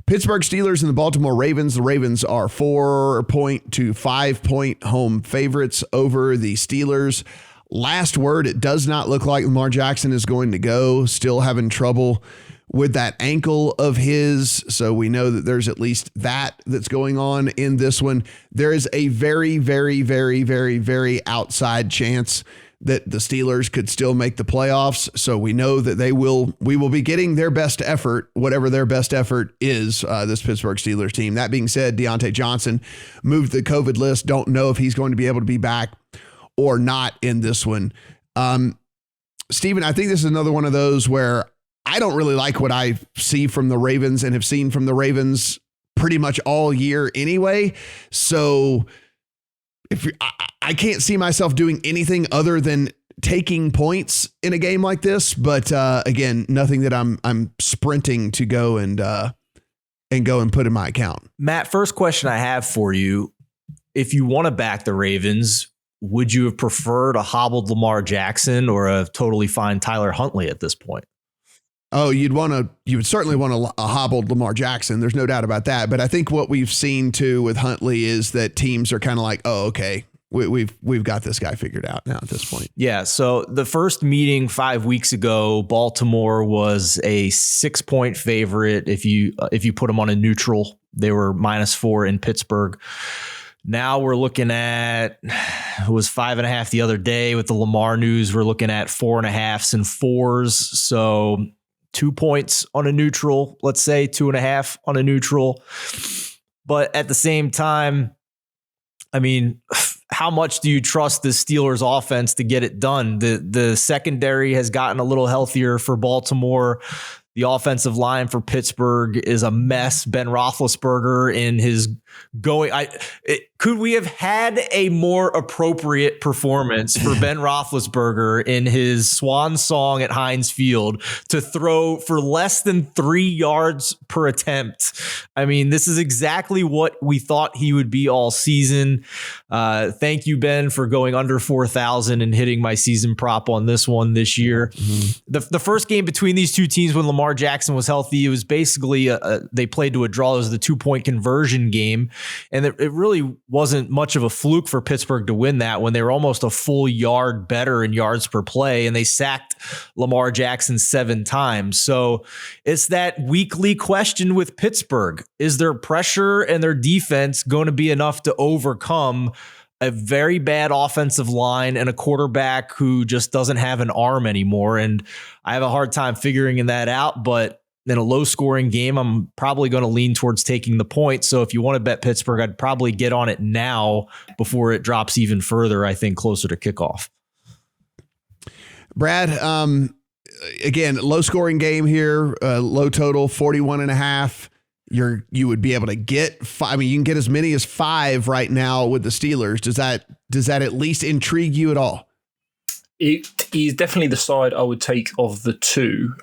Pittsburgh Steelers and the Baltimore Ravens. The Ravens are 4-point to 5-point home favorites over the Steelers. Last word, it does not look like Lamar Jackson is going to go. Still having trouble with that ankle of his. So we know that there's at least that's going on in this one. There is a very, very, very, very, very outside chance that the Steelers could still make the playoffs. So we know that we will be getting their best effort, whatever their best effort is, this Pittsburgh Steelers team. That being said, Deontay Johnson moved the COVID list. Don't know if he's going to be able to be back or not in this one. Steven, I think this is another one of those where I don't really like what I see from the Ravens and have seen from the Ravens pretty much all year anyway. So I can't see myself doing anything other than taking points in a game like this. But again, nothing that I'm sprinting to go and put in my account. Matt, first question I have for you: if you want to back the Ravens, would you have preferred a hobbled Lamar Jackson or a totally fine Tyler Huntley at this point? Oh, you would certainly want a hobbled Lamar Jackson. There's no doubt about that. But I think what we've seen too with Huntley is that teams are kind of like, oh, okay, we've got this guy figured out now at this point. Yeah. So the first meeting 5 weeks ago, Baltimore was a 6-point favorite. If you put them on a neutral, they were -4 in Pittsburgh. Now we're looking at, it was 5.5 the other day with the Lamar news. We're looking at 4.5s and 4s. So 2 points on a neutral, let's say 2.5 on a neutral. But at the same time, I mean, how much do you trust the Steelers offense to get it done? The secondary has gotten a little healthier for Baltimore. The offensive line for Pittsburgh is a mess. Ben Roethlisberger in his going, Could we have had a more appropriate performance for Ben Roethlisberger in his swan song at Heinz Field to throw for less than 3 yards per attempt? I mean, this is exactly what we thought he would be all season. Thank you, Ben, for going under 4,000 and hitting my season prop on this one this year. The first game between these two teams when Lamar Jackson was healthy, it was basically they played to a draw. It was the 2-point conversion game. And it really wasn't much of a fluke for Pittsburgh to win that when they were almost a full yard better in yards per play, and they sacked Lamar Jackson 7 times. So it's that weekly question with Pittsburgh. Is their pressure and their defense going to be enough to overcome a very bad offensive line and a quarterback who just doesn't have an arm anymore? And I have a hard time figuring that out, but in a low-scoring game, I'm probably going to lean towards taking the point. So if you want to bet Pittsburgh, I'd probably get on it now before it drops even further, I think, closer to kickoff. Brad, again, low-scoring game here, low total, 41.5. You would be able to get 5. I mean, you can get as many as 5 right now with the Steelers. Does that at least intrigue you at all? It is definitely the side I would take of the two.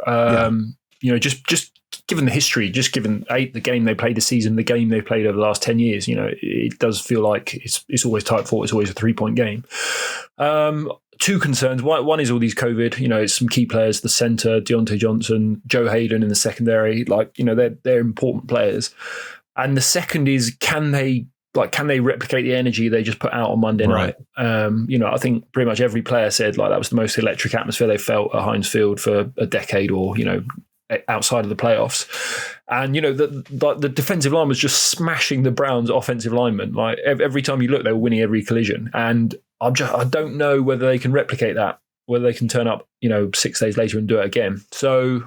Just given the history, just given the game they played this season, the game they played over the last 10 years, it does feel like it's always tight fought. It's always a 3-point game. Two concerns. One is all these COVID, it's some key players, the center, Deontay Johnson, Joe Hayden in the secondary, they're important players. And the second is, can they replicate the energy they just put out on Monday night? I think pretty much every player said that was the most electric atmosphere they felt at Heinz Field for a decade or, outside of the playoffs. And, the defensive line was just smashing the Browns' offensive linemen. Every time you look, they were winning every collision. And I don't know whether they can replicate that, whether they can turn up, 6 days later and do it again. So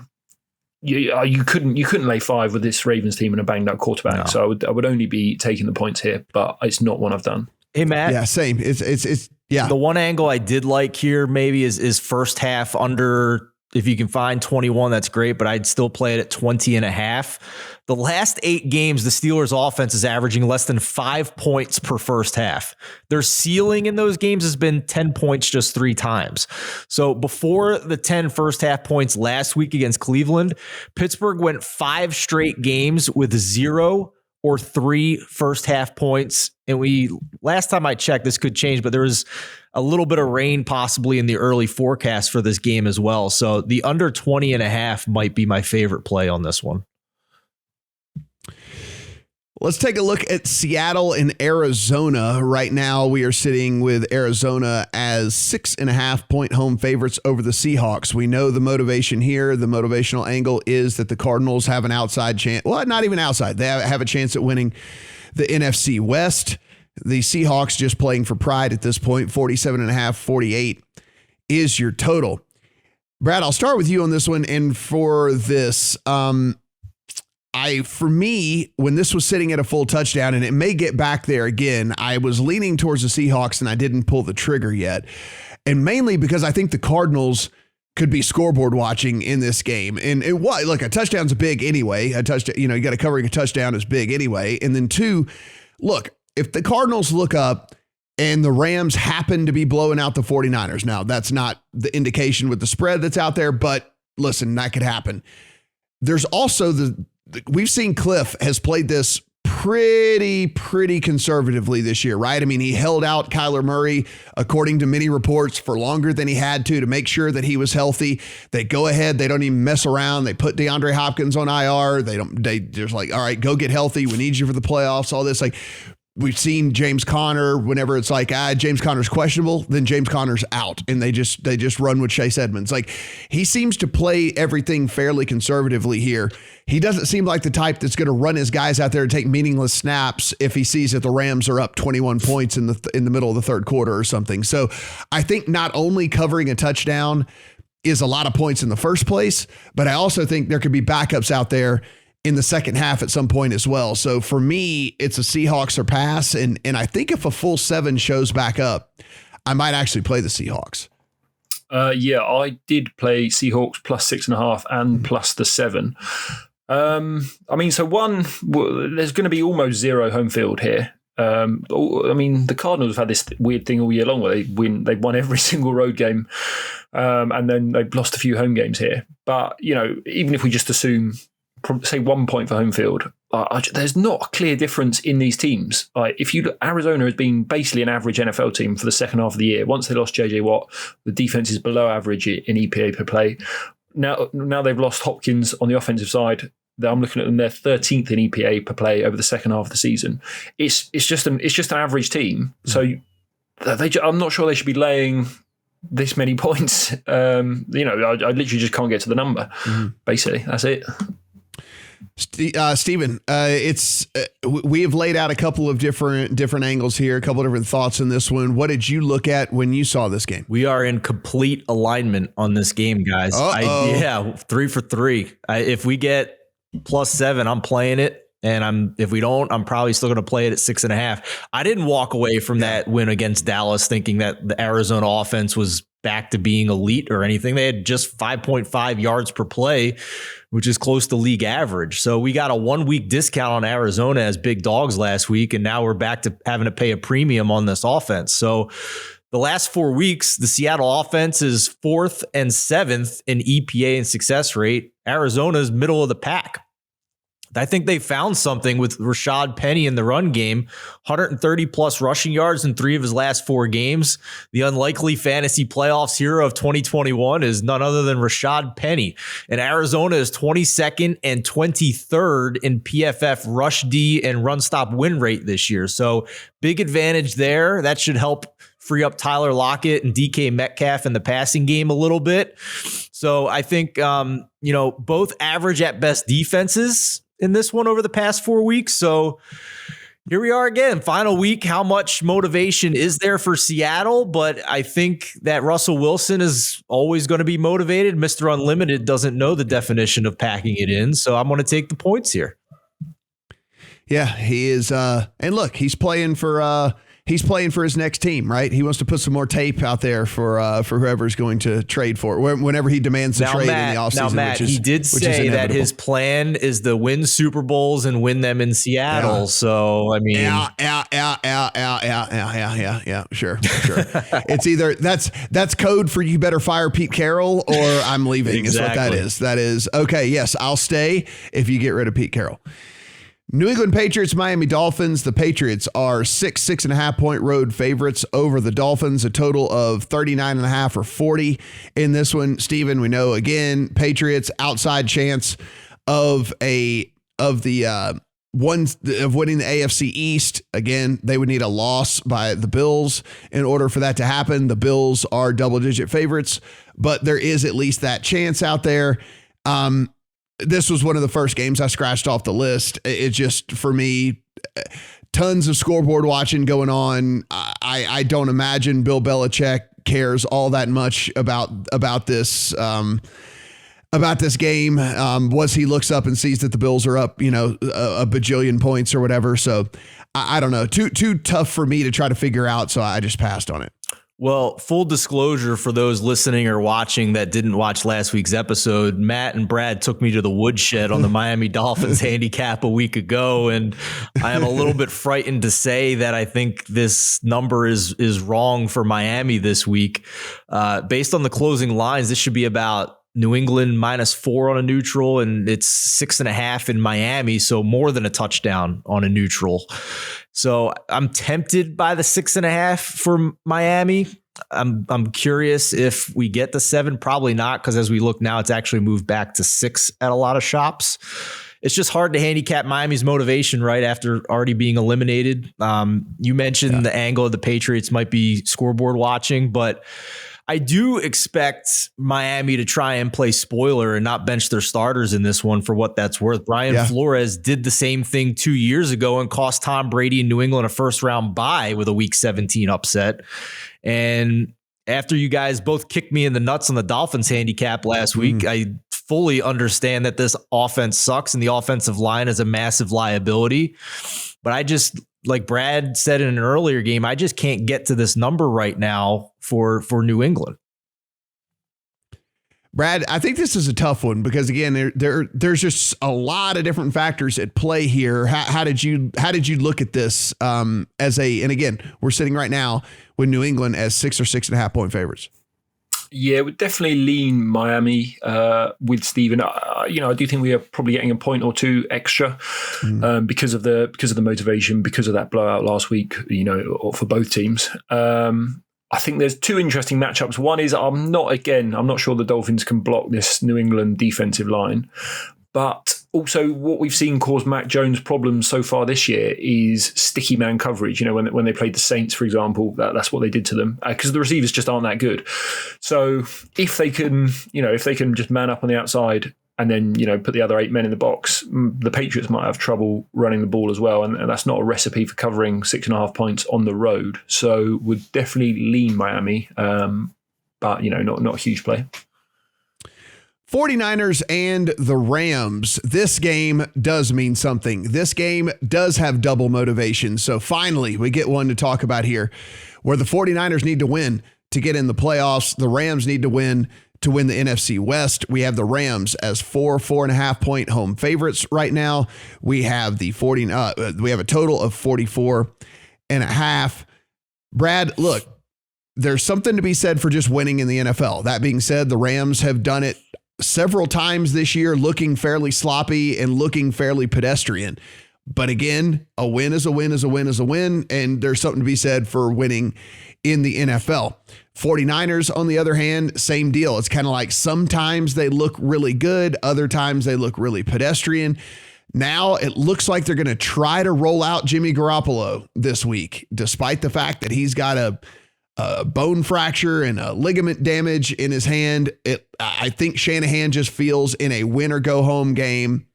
you couldn't lay 5 with this Ravens team and a banged up quarterback. No. So I would only be taking the points here, but it's not one I've done. Hey, Matt. Yeah, same. It's yeah. The one angle I did like here maybe is first half under. If you can find 21, that's great, but I'd still play it at 20.5. The last 8 games, the Steelers offense is averaging less than 5 points per first half. Their ceiling in those games has been 10 points just 3 times. So before the 10 first half points last week against Cleveland, Pittsburgh went 5 straight games with 0 or 3 first half points. And last time I checked, this could change, but there was a little bit of rain possibly in the early forecast for this game as well. So the under 20.5 might be my favorite play on this one. Let's take a look at Seattle and Arizona. Right now, we are sitting with Arizona as 6.5-point home favorites over the Seahawks. We know the motivation here. The motivational angle is that the Cardinals have an outside chance. Well, not even outside. They have a chance at winning the NFC West. The Seahawks just playing for pride at this point. 47.5, 48 is your total. Brad, I'll start with you on this one. And for this, for me, when this was sitting at a full touchdown, and it may get back there again, I was leaning towards the Seahawks and I didn't pull the trigger yet. And mainly because I think the Cardinals could be scoreboard watching in this game. And look, a touchdown's big anyway. A touchdown, you got to covering a touchdown is big anyway. And then 2, look, if the Cardinals look up and the Rams happen to be blowing out the 49ers, now that's not the indication with the spread that's out there, but listen, that could happen. There's also we've seen Cliff has played this pretty conservatively this year, right? I mean, he held out Kyler Murray, according to many reports, for longer than he had to make sure that he was healthy. They go ahead. They don't even mess around. They put DeAndre Hopkins on IR. They just like, all right, go get healthy. We need you for the playoffs, all this. Like, we've seen James Conner, whenever it's like, James Conner's questionable, then James Conner's out. And they just run with Chase Edmonds. Like, he seems to play everything fairly conservatively here. He doesn't seem like the type that's going to run his guys out there and take meaningless snaps if he sees that the Rams are up 21 points in the middle of the third quarter or something. So I think not only covering a touchdown is a lot of points in the first place, but I also think there could be backups out there in the second half at some point as well. So for me, it's a Seahawks or pass. And I think if a full 7 shows back up, I might actually play the Seahawks. Yeah, I did play Seahawks plus 6.5 and plus the 7. I mean, so there's going to be almost 0 home field here. I mean, the Cardinals have had this weird thing all year long where they've won every single road game, and then they've lost a few home games here. But, even if we just assume, say 1 point for home field, there's not a clear difference in these teams. If you look, Arizona has been basically an average NFL team for the second half of the year. Once they lost JJ Watt, the defense is below average in EPA per play. Now they've lost Hopkins on the offensive side. I'm looking at them; they're 13th in EPA per play over the second half of the season. It's just an average team. So I'm not sure they should be laying this many points. I literally just can't get to the number. Basically, that's it. Stephen, we have laid out a couple of different angles here, a couple of different thoughts in this one. What did you look at when you saw this game? We are in complete alignment on this game, guys. 3 for 3. If we get +7, I'm playing it. And if we don't, I'm probably still going to play it at 6.5. I didn't walk away from that win against Dallas thinking that the Arizona offense was back to being elite or anything. They had just 5.5 yards per play, which is close to league average. So we got a 1 week discount on Arizona as big dogs last week. And now we're back to having to pay a premium on this offense. So the last 4 weeks, the Seattle offense is 4th and 7th in EPA and success rate. Arizona's middle of the pack. I think they found something with Rashad Penny in the run game, 130 plus rushing yards in 3 of his last 4 games. The unlikely fantasy playoffs hero of 2021 is none other than Rashad Penny. And Arizona is 22nd and 23rd in PFF rush D and run stop win rate this year. So big advantage there. That should help free up Tyler Lockett and DK Metcalf in the passing game a little bit. So I think, both average at best defenses in this one over the past 4 weeks. So here we are again, final week. How much motivation is there for Seattle? But I think that Russell Wilson is always going to be motivated. Mr. Unlimited doesn't know the definition of packing it in. So I'm going to take the points here. Yeah, he is. And look, he's playing for his next team, right? He wants to put some more tape out there for whoever's going to trade for it, whenever he demands a trade in the offseason. Now, Matt, he did say that his plan is to win Super Bowls and win them in Seattle. Yeah. So, I mean, sure. It's either that's code for you better fire Pete Carroll or I'm leaving. Exactly. Is what that is. That is okay. Yes, I'll stay if you get rid of Pete Carroll. New England Patriots, Miami Dolphins. The Patriots are 6.5 point road favorites over the Dolphins, a total of 39.5 or 40 in this one. Steven, we know again, Patriots outside chance of winning the AFC East. Again, they would need a loss by the Bills in order for that to happen. The Bills are double-digit favorites, but there is at least that chance out there. This was one of the first games I scratched off the list. It just, for me, tons of scoreboard watching going on. I don't imagine Bill Belichick cares all that much about this game. Once he looks up and sees that the Bills are up, a bajillion points or whatever. So I don't know. Too tough for me to try to figure out. So I just passed on it. Well, full disclosure for those listening or watching that didn't watch last week's episode, Matt and Brad took me to the woodshed on the Miami Dolphins handicap a week ago, and I am a little bit frightened to say that I think this number is wrong for Miami this week. Based on the closing lines, this should be about New England -4 on a neutral, and it's 6.5 in Miami, so more than a touchdown on a neutral. So I'm tempted by the 6.5 for Miami. I'm curious if we get the 7, probably not, because as we look now, it's actually moved back to 6 at a lot of shops. It's just hard to handicap Miami's motivation right after already being eliminated. You mentioned the angle of the Patriots might be scoreboard watching, but I do expect Miami to try and play spoiler and not bench their starters in this one for what that's worth. Brian Flores did the same thing 2 years ago and cost Tom Brady and New England a first-round bye with a Week 17 upset. And after you guys both kicked me in the nuts on the Dolphins handicap last week, I fully understand that this offense sucks and the offensive line is a massive liability. But I just, like Brad said in an earlier game, I just can't get to this number right now for New England. Brad, I think this is a tough one because again, there's just a lot of different factors at play here. How did you look at this and again, we're sitting right now with New England as 6 or 6.5 point favorites. Yeah, we'd definitely lean Miami with Steven. I do think we are probably getting a point or two extra because of the motivation, because of that blowout last week. For both teams. I think there's two interesting matchups. One is I'm not sure the Dolphins can block this New England defensive line, but also what we've seen cause Mac Jones problems so far this year is sticky man coverage. When they played the Saints, for example, that's what they did to them because the receivers just aren't that good. So if they can just man up on the outside and then, put the other 8 men in the box, the Patriots might have trouble running the ball as well. And that's not a recipe for covering 6.5 points on the road. So would definitely lean Miami, but, not a huge play. 49ers and the Rams. This game does mean something. This game does have double motivation. So finally, we get one to talk about here where the 49ers need to win to get in the playoffs. The Rams need to win the NFC West. We have the Rams as 4.5 point home favorites right now. We have we have a total of 44.5. Brad, look, there's something to be said for just winning in the NFL. That being said, the Rams have done it several times this year, looking fairly sloppy and looking fairly pedestrian. But again, a win is a win is a win is a win. And there's something to be said for winning in the NFL. 49ers, on the other hand, same deal. It's kind of like sometimes they look really good. Other times they look really pedestrian. Now it looks like they're going to try to roll out Jimmy Garoppolo this week, despite the fact that he's got a bone fracture and a ligament damage in his hand. I think Shanahan just feels in a win or go home game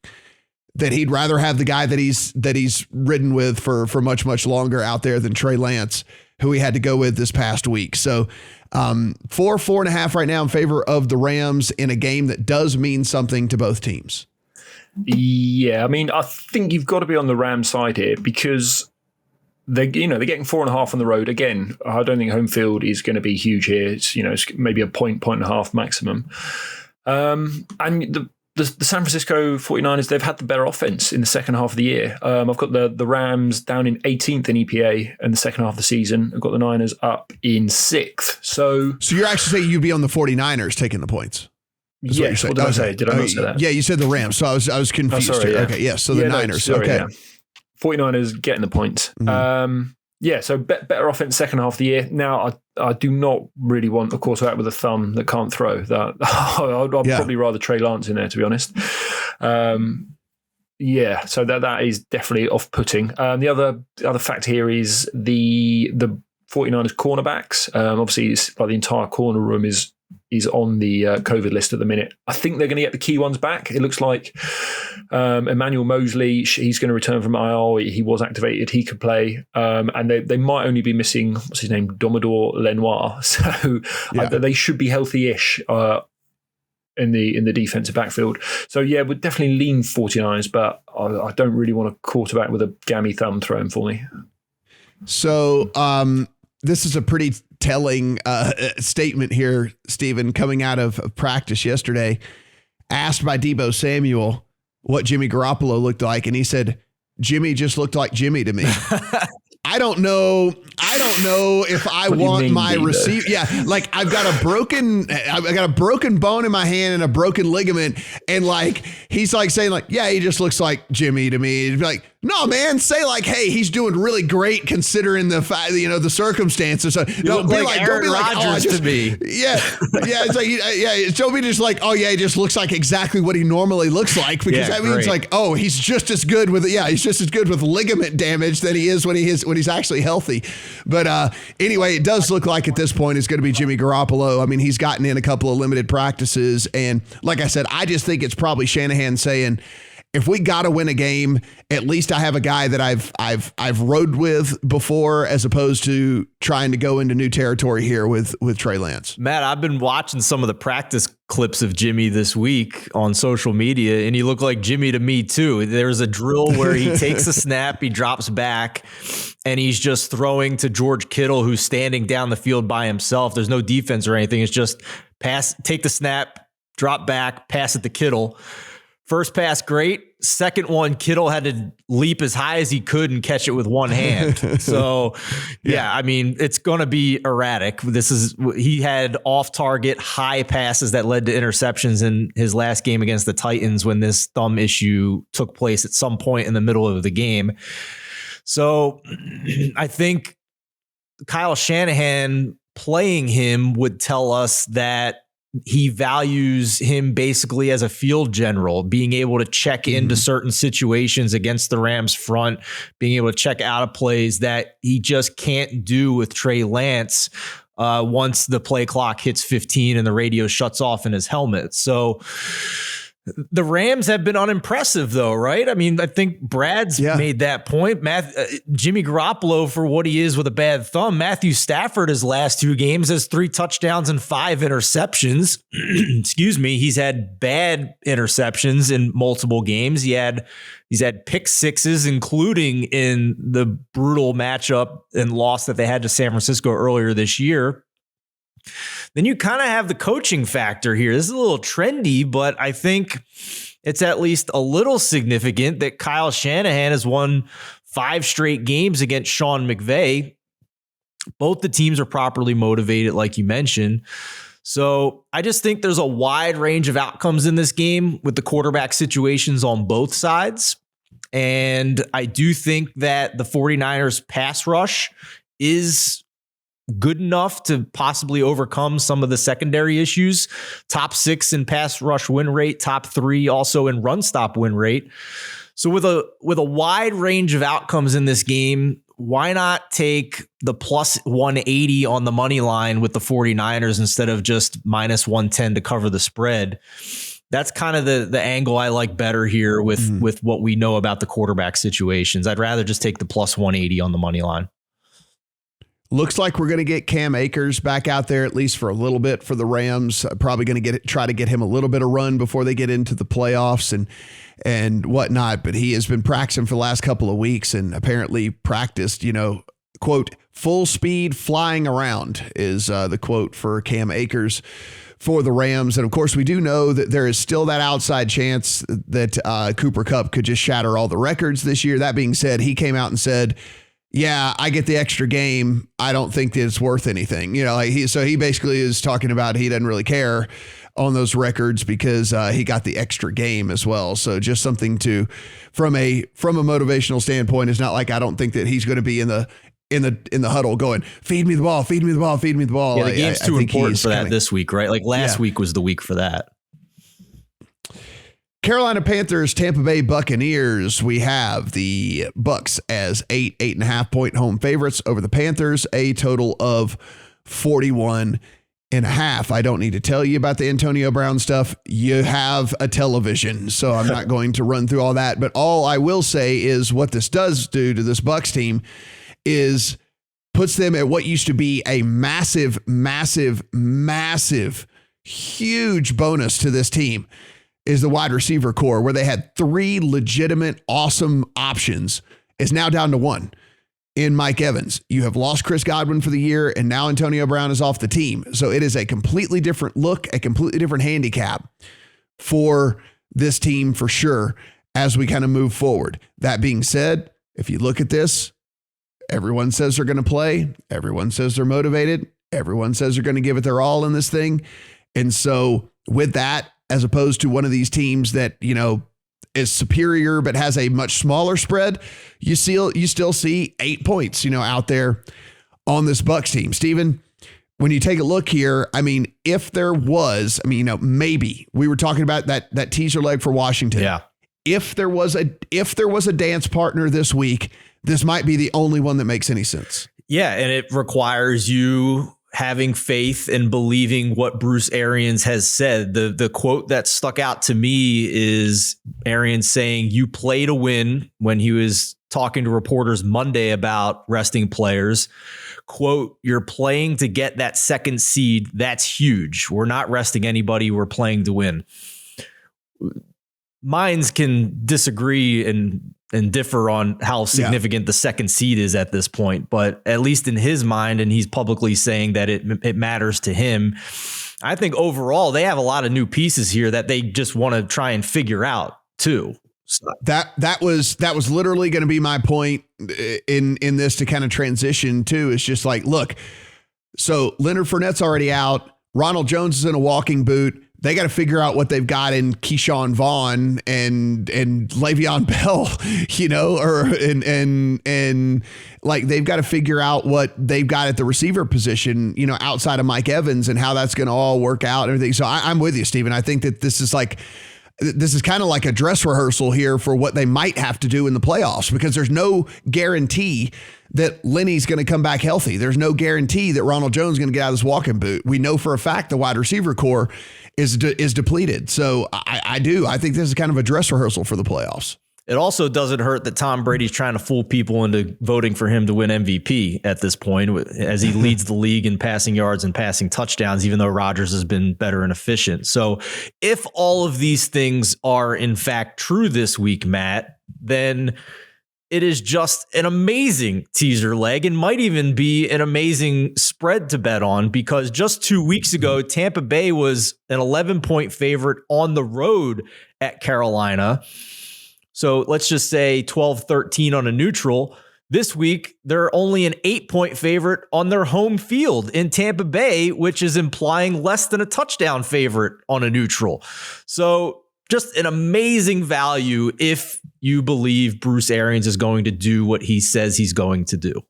that he'd rather have the guy that he's ridden with for much, much longer out there than Trey Lance, who he had to go with this past week. So 4.5 right now in favor of the Rams in a game that does mean something to both teams. Yeah, I mean, I think you've got to be on the Rams side here because they're getting 4.5 on the road. Again, I don't think home field is going to be huge here. It's maybe a point and a half maximum. And the San Francisco 49ers, they've had the better offense in the second half of the year. I've got the Rams down in 18th in EPA in the second half of the season. I've got the Niners up in 6th. So you're actually saying you'd be on the 49ers taking the points? Yes. What did I say? Did I not say that? Yeah, you said the Rams. So I was confused. Oh, sorry, yeah. Okay, yes. So the Niners. Sorry, okay. Yeah. 49ers getting the points. Mm-hmm. So better offense second half of the year. Now, I do not really want a quarterback with a thumb that can't throw. That I'd probably rather Trey Lance in there, to be honest. So that is definitely off-putting. The other fact here is the 49ers cornerbacks. Obviously, it's like the entire corner room is on the COVID list at the minute. I think they're going to get the key ones back. It looks like Emmanuel Mosley, he's going to return from IR. He was activated. He could play. And they might only be missing, what's his name, Domador Lenoir. So they should be healthy-ish in the defensive backfield. So, yeah, we'd definitely lean 49ers, but I don't really want a quarterback with a gammy thumb thrown for me. So this is a pretty telling statement here, Stephen, coming out of practice yesterday. Asked by Deebo Samuel what Jimmy Garoppolo looked like, and he said, "Jimmy just looked like Jimmy to me." I don't know if I want my receiver. Yeah, like I've got a broken bone in my hand and a broken ligament, and like he's like saying like, yeah, he just looks like Jimmy to me. It'd be like, no, man, say like, hey, he's doing really great considering the fact, the circumstances. So don't be like Aaron Rodgers to me. Yeah, it's like don't be just like, oh yeah, he just looks like exactly what he normally looks like, because that means like, oh, he's just as good with ligament damage than he is when he's actually healthy. But anyway, it does look like at this point it's going to be Jimmy Garoppolo. I mean, he's gotten in a couple of limited practices, and like I said, I just think it's probably Shanahan saying, if we got to win a game, at least I have a guy that I've rode with before, as opposed to trying to go into new territory here with Trey Lance. Matt, I've been watching some of the practice clips of Jimmy this week on social media, and he looked like Jimmy to me too. There's a drill where he takes a snap, he drops back, and he's just throwing to George Kittle, who's standing down the field by himself. There's no defense or anything. It's just pass, take the snap, drop back, pass it to Kittle. First pass, great. Second one, Kittle had to leap as high as he could and catch it with one hand. So, yeah, I mean, it's going to be erratic. He had off-target high passes that led to interceptions in his last game against the Titans when this thumb issue took place at some point in the middle of the game. So I think Kyle Shanahan playing him would tell us that he values him basically as a field general, being able to check into certain situations against the Rams front, being able to check out of plays that he just can't do with Trey Lance once the play clock hits 15 and the radio shuts off in his helmet. So the Rams have been unimpressive, though, right? I mean, I think Brad's made that point. Jimmy Garoppolo, for what he is with a bad thumb, Matthew Stafford, his last 2 games, has 3 touchdowns and 5 interceptions. Excuse me. He's had bad interceptions in multiple games. He's had pick sixes, including in the brutal matchup and loss that they had to San Francisco earlier this year. Then you kind of have the coaching factor here. This is a little trendy, but I think it's at least a little significant that Kyle Shanahan has won 5 straight games against Sean McVay. Both the teams are properly motivated, like you mentioned. So I just think there's a wide range of outcomes in this game with the quarterback situations on both sides. And I do think that the 49ers pass rush is good enough to possibly overcome some of the secondary issues. Top 6 in pass rush win rate, top 3 also in run stop win rate. So with a wide range of outcomes in this game, why not take the plus 180 on the money line with the 49ers instead of just minus 110 to cover the spread? That's kind of the angle I like better here with what we know about the quarterback situations. I'd rather just take the plus 180 on the money line. Looks like we're going to get Cam Akers back out there at least for a little bit for the Rams. Probably going to try to get him a little bit of run before they get into the playoffs and whatnot. But he has been practicing for the last couple of weeks and apparently practiced, quote, full speed flying around is the quote for Cam Akers for the Rams. And of course, we do know that there is still that outside chance that Cooper Kupp could just shatter all the records this year. That being said, he came out and said, yeah, I get the extra game. I don't think that it's worth anything. He basically is talking about he doesn't really care on those records because he got the extra game as well. So just something to, from a motivational standpoint, it's not like I don't think that he's going to be in the huddle going, feed me the ball, feed me the ball, feed me the ball. Yeah, the game's too important for that this week, right? Like last week was the week for that. Carolina Panthers, Tampa Bay Buccaneers. We have the Bucs as 8.5 point home favorites over the Panthers, a total of 41.5. I don't need to tell you about the Antonio Brown stuff. You have a television, so I'm not going to run through all that. But all I will say is what this does do to this Bucs team is puts them at what used to be a massive, huge bonus to this team. Is the wide receiver core, where they had 3 legitimate, awesome options, is now down to 1 in Mike Evans. You have lost Chris Godwin for the year, and now Antonio Brown is off the team. So it is a completely different look, a completely different handicap for this team for sure as we kind of move forward. That being said, if you look at this, everyone says they're going to play. Everyone says they're motivated. Everyone says they're going to give it their all in this thing. And so with that, as opposed to one of these teams that, is superior but has a much smaller spread, you still see 8 points, out there on this Bucs team. Steven, when you take a look here, I mean, if there was, maybe we were talking about that teaser leg for Washington. Yeah. If there was a dance partner this week, this might be the only one that makes any sense. Yeah, and it requires you having faith and believing what Bruce Arians has said. The quote that stuck out to me is Arians saying, "You play to win," when he was talking to reporters Monday about resting players. Quote, "You're playing to get that second seed. That's huge. We're not resting anybody. We're playing to win." Minds can disagree and differ on how significant the second seed is at this point. But at least in his mind, and he's publicly saying that it matters to him, I think overall they have a lot of new pieces here that they just want to try and figure out too. So. That was literally going to be my point in this to kind of transition to. It's just like, look, so Leonard Fournette's already out. Ronald Jones is in a walking boot. They got to figure out what they've got in Keyshawn Vaughn and Le'Veon Bell, and like they've got to figure out what they've got at the receiver position, outside of Mike Evans and how that's going to all work out and everything. So I'm with you, Stephen. I think that this is kind of like a dress rehearsal here for what they might have to do in the playoffs, because there's no guarantee that Lenny's going to come back healthy. There's no guarantee that Ronald Jones is going to get out of this walking boot. We know for a fact the wide receiver core is depleted. So I think this is kind of a dress rehearsal for the playoffs. It also doesn't hurt that Tom Brady's trying to fool people into voting for him to win MVP at this point, as he leads the league in passing yards and passing touchdowns, even though Rodgers has been better and efficient. So if all of these things are in fact true this week, Matt, then it is just an amazing teaser leg and might even be an amazing spread to bet on, because just 2 weeks ago, Tampa Bay was an 11-point favorite on the road at Carolina. So let's just say 12-13 on a neutral. This week, they're only an 8-point favorite on their home field in Tampa Bay, which is implying less than a touchdown favorite on a neutral. So just an amazing value if you believe Bruce Arians is going to do what he says he's going to do.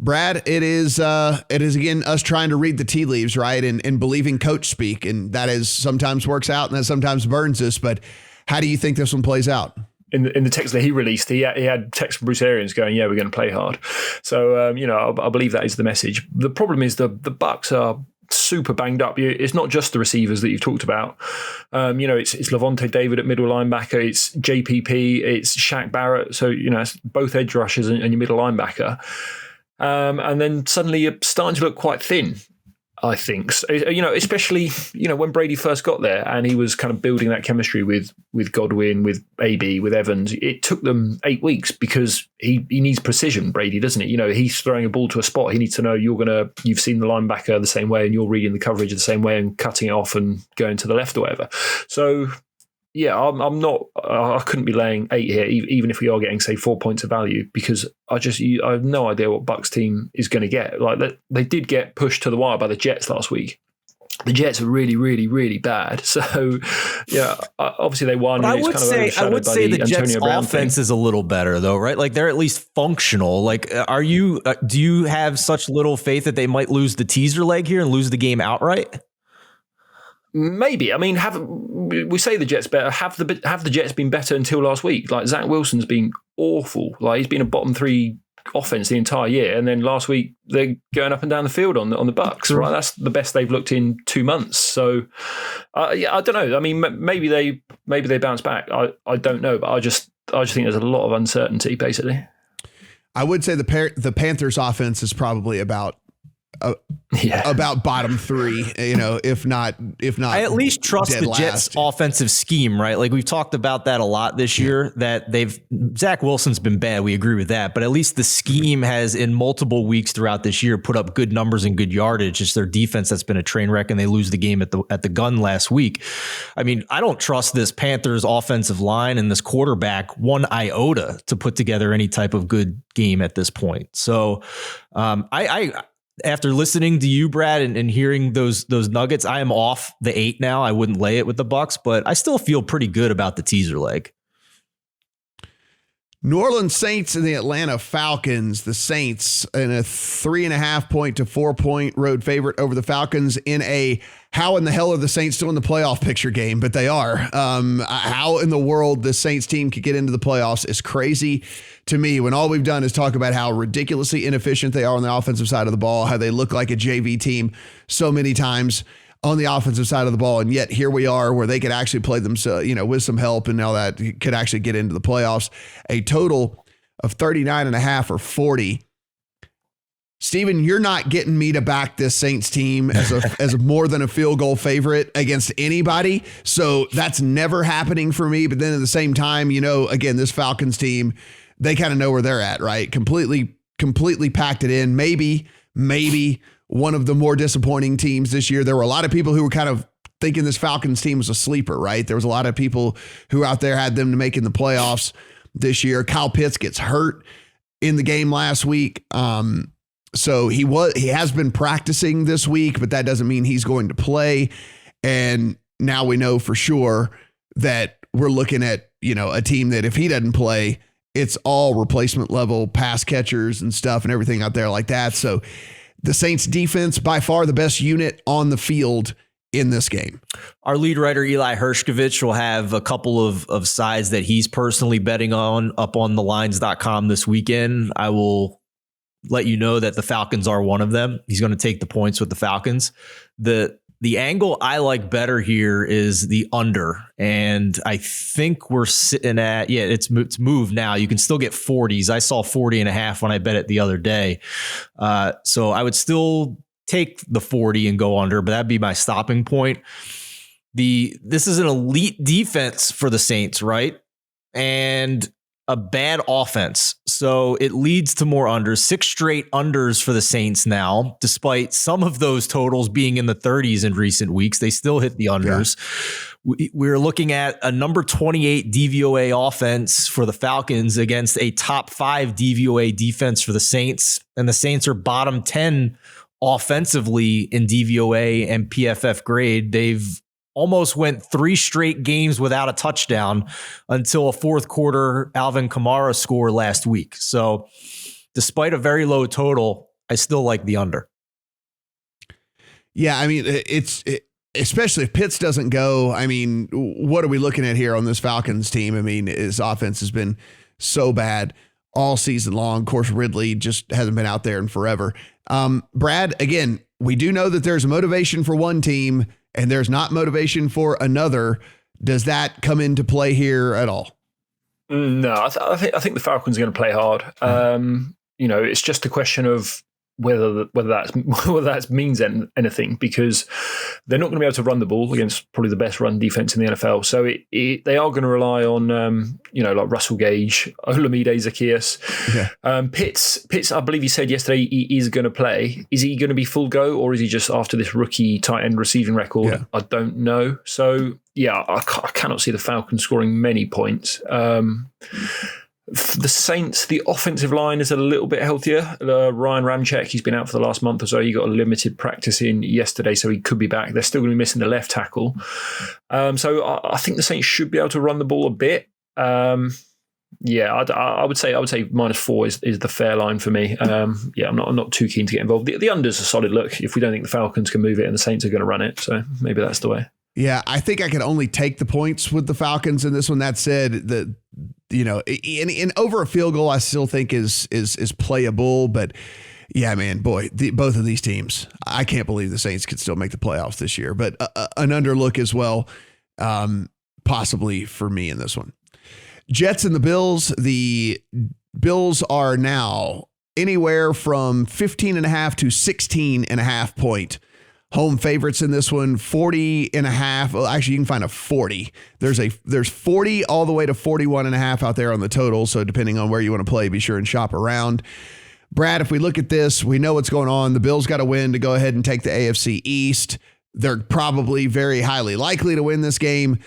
Brad, it is again us trying to read the tea leaves, right? And believing coach speak. And that is sometimes works out and that sometimes burns us. But how do you think this one plays out? In the text that he released, he had text from Bruce Arians going, "Yeah, we're going to play hard." So I believe that is the message. The problem is the Bucs are super banged up. It's not just the receivers that you've talked about. It's Levante David at middle linebacker. It's JPP. It's Shaq Barrett. So it's both edge rushers and your middle linebacker. And then suddenly you're starting to look quite thin, I think. So, especially when Brady first got there and he was kind of building that chemistry with Godwin, with AB, with Evans. It took them 8 weeks because he needs precision, Brady, doesn't it? He's throwing a ball to a spot. He needs to know you've seen the linebacker the same way and you're reading the coverage the same way and cutting it off and going to the left or whatever. So yeah, I couldn't be laying 8 here, even if we are getting, say, 4 points of value, because I have no idea what Bucs team is going to get. Like they did get pushed to the wire by the Jets last week. The Jets are really, really, really bad. So yeah, obviously they won. I would say the Jets' offense is a little better though, right? Like they're at least functional. Like, do you have such little faith that they might lose the teaser leg here and lose the game outright? Maybe. I mean, we say the Jets better. Have the Jets been better until last week? Like Zach Wilson's been awful. Like he's been a bottom 3 offense the entire year, and then last week they're going up and down the field on the Bucs. Right, that's the best they've looked in 2 months. So I don't know. I mean, maybe they bounce back. I don't know, but I just think there's a lot of uncertainty. Basically, I would say the Panthers offense is probably about bottom 3, if not. I at least trust the Jets' offensive scheme, right? Like we've talked about that a lot this year, that Zach Wilson's been bad. We agree with that, but at least the scheme has in multiple weeks throughout this year put up good numbers and good yardage. It's their defense that's been a train wreck, and they lose the game at the gun last week. I mean, I don't trust this Panthers offensive line and this quarterback one iota to put together any type of good game at this point. So after listening to you, Brad, and hearing those nuggets, I am off the 8 now. I wouldn't lay it with the Bucs, but I still feel pretty good about the teaser leg. New Orleans Saints and the Atlanta Falcons. The Saints in a 3.5 point to 4 point road favorite over the Falcons in a how in the hell are the Saints still in the playoff picture game? But they are. How in the world the Saints team could get into the playoffs is crazy to me, when all we've done is talk about how ridiculously inefficient they are on the offensive side of the ball, how they look like a JV team so many times on the offensive side of the ball. And yet here we are where they could actually play themselves, with some help, and now that could actually get into the playoffs. A total of 39.5 or 40. Steven, you're not getting me to back this Saints team as more than a field goal favorite against anybody. So that's never happening for me. But then at the same time, again, this Falcons team, they kind of know where they're at, right? Completely packed it in. Maybe one of the more disappointing teams this year. There were a lot of people who were kind of thinking this Falcons team was a sleeper, right? There was a lot of people who out there had them to make in the playoffs this year. Kyle Pitts gets hurt in the game last week. So he has been practicing this week, but that doesn't mean he's going to play. And now we know for sure that we're looking at, a team that if he doesn't play, it's all replacement level pass catchers and stuff and everything out there like that. So the Saints defense, by far the best unit on the field in this game. Our lead writer, Eli Hershkovich, will have a couple of sides that he's personally betting on up on thelines.com this weekend. I will let you know that the Falcons are one of them. He's going to take the points with the Falcons. The angle I like better here is the under. And I think we're sitting at, it's moved now. You can still get 40s. I saw 40.5 when I bet it the other day. So I would still take the 40 and go under, but that'd be my stopping point. This is an elite defense for the Saints, right? And a bad offense. So it leads to more unders, 6 straight unders for the Saints now, despite some of those totals being in the 30s in recent weeks. They still hit the unders. Yeah. We're looking at a number 28 DVOA offense for the Falcons against a top 5 DVOA defense for the Saints. And the Saints are bottom 10 offensively in DVOA and PFF grade. They've almost went 3 straight games without a touchdown until a fourth quarter Alvin Kamara score last week. So despite a very low total, I still like the under. Yeah, I mean, especially if Pitts doesn't go. I mean, what are we looking at here on this Falcons team? I mean, his offense has been so bad all season long. Of course, Ridley just hasn't been out there in forever. Brad, again, we do know that there's motivation for one team and there's not motivation for another. Does that come into play here at all? No, I think the Falcons are going to play hard. It's just a question of whether that means anything, because they're not going to be able to run the ball against probably the best run defense in the NFL. So they are going to rely on like Russell Gage, Olamide Zaccheaus. Yeah. Pitts, I believe he said yesterday he is going to play. Is he going to be full go, or is he just after this rookie tight end receiving record? Yeah. I don't know. So yeah, I cannot see the Falcons scoring many points. The Saints, the offensive line is a little bit healthier. Ryan Ramczyk, he's been out for the last month or so. He got a limited practice in yesterday, so he could be back. They're still going to be missing the left tackle. So I think the Saints should be able to run the ball a bit. I would say -4 is the fair line for me. I'm not too keen to get involved. The under's a solid look if we don't think the Falcons can move it and the Saints are going to run it. So maybe that's the way. Yeah, I think I could only take the points with the Falcons in this one. That said, in over a field goal, I still think is playable. But yeah, man, boy, both of these teams, I can't believe the Saints could still make the playoffs this year. But an underlook as well, possibly for me in this one. Jets and the Bills. The Bills are now anywhere from 15.5 to 16.5 point home favorites in this one. 40.5. Well, actually, you can find a 40. There's 40 all the way to 41.5 out there on the total. So depending on where you want to play, be sure and shop around. Brad, if we look at this, we know what's going on. The Bills got to win to go ahead and take the AFC East. They're probably very highly likely to win this game.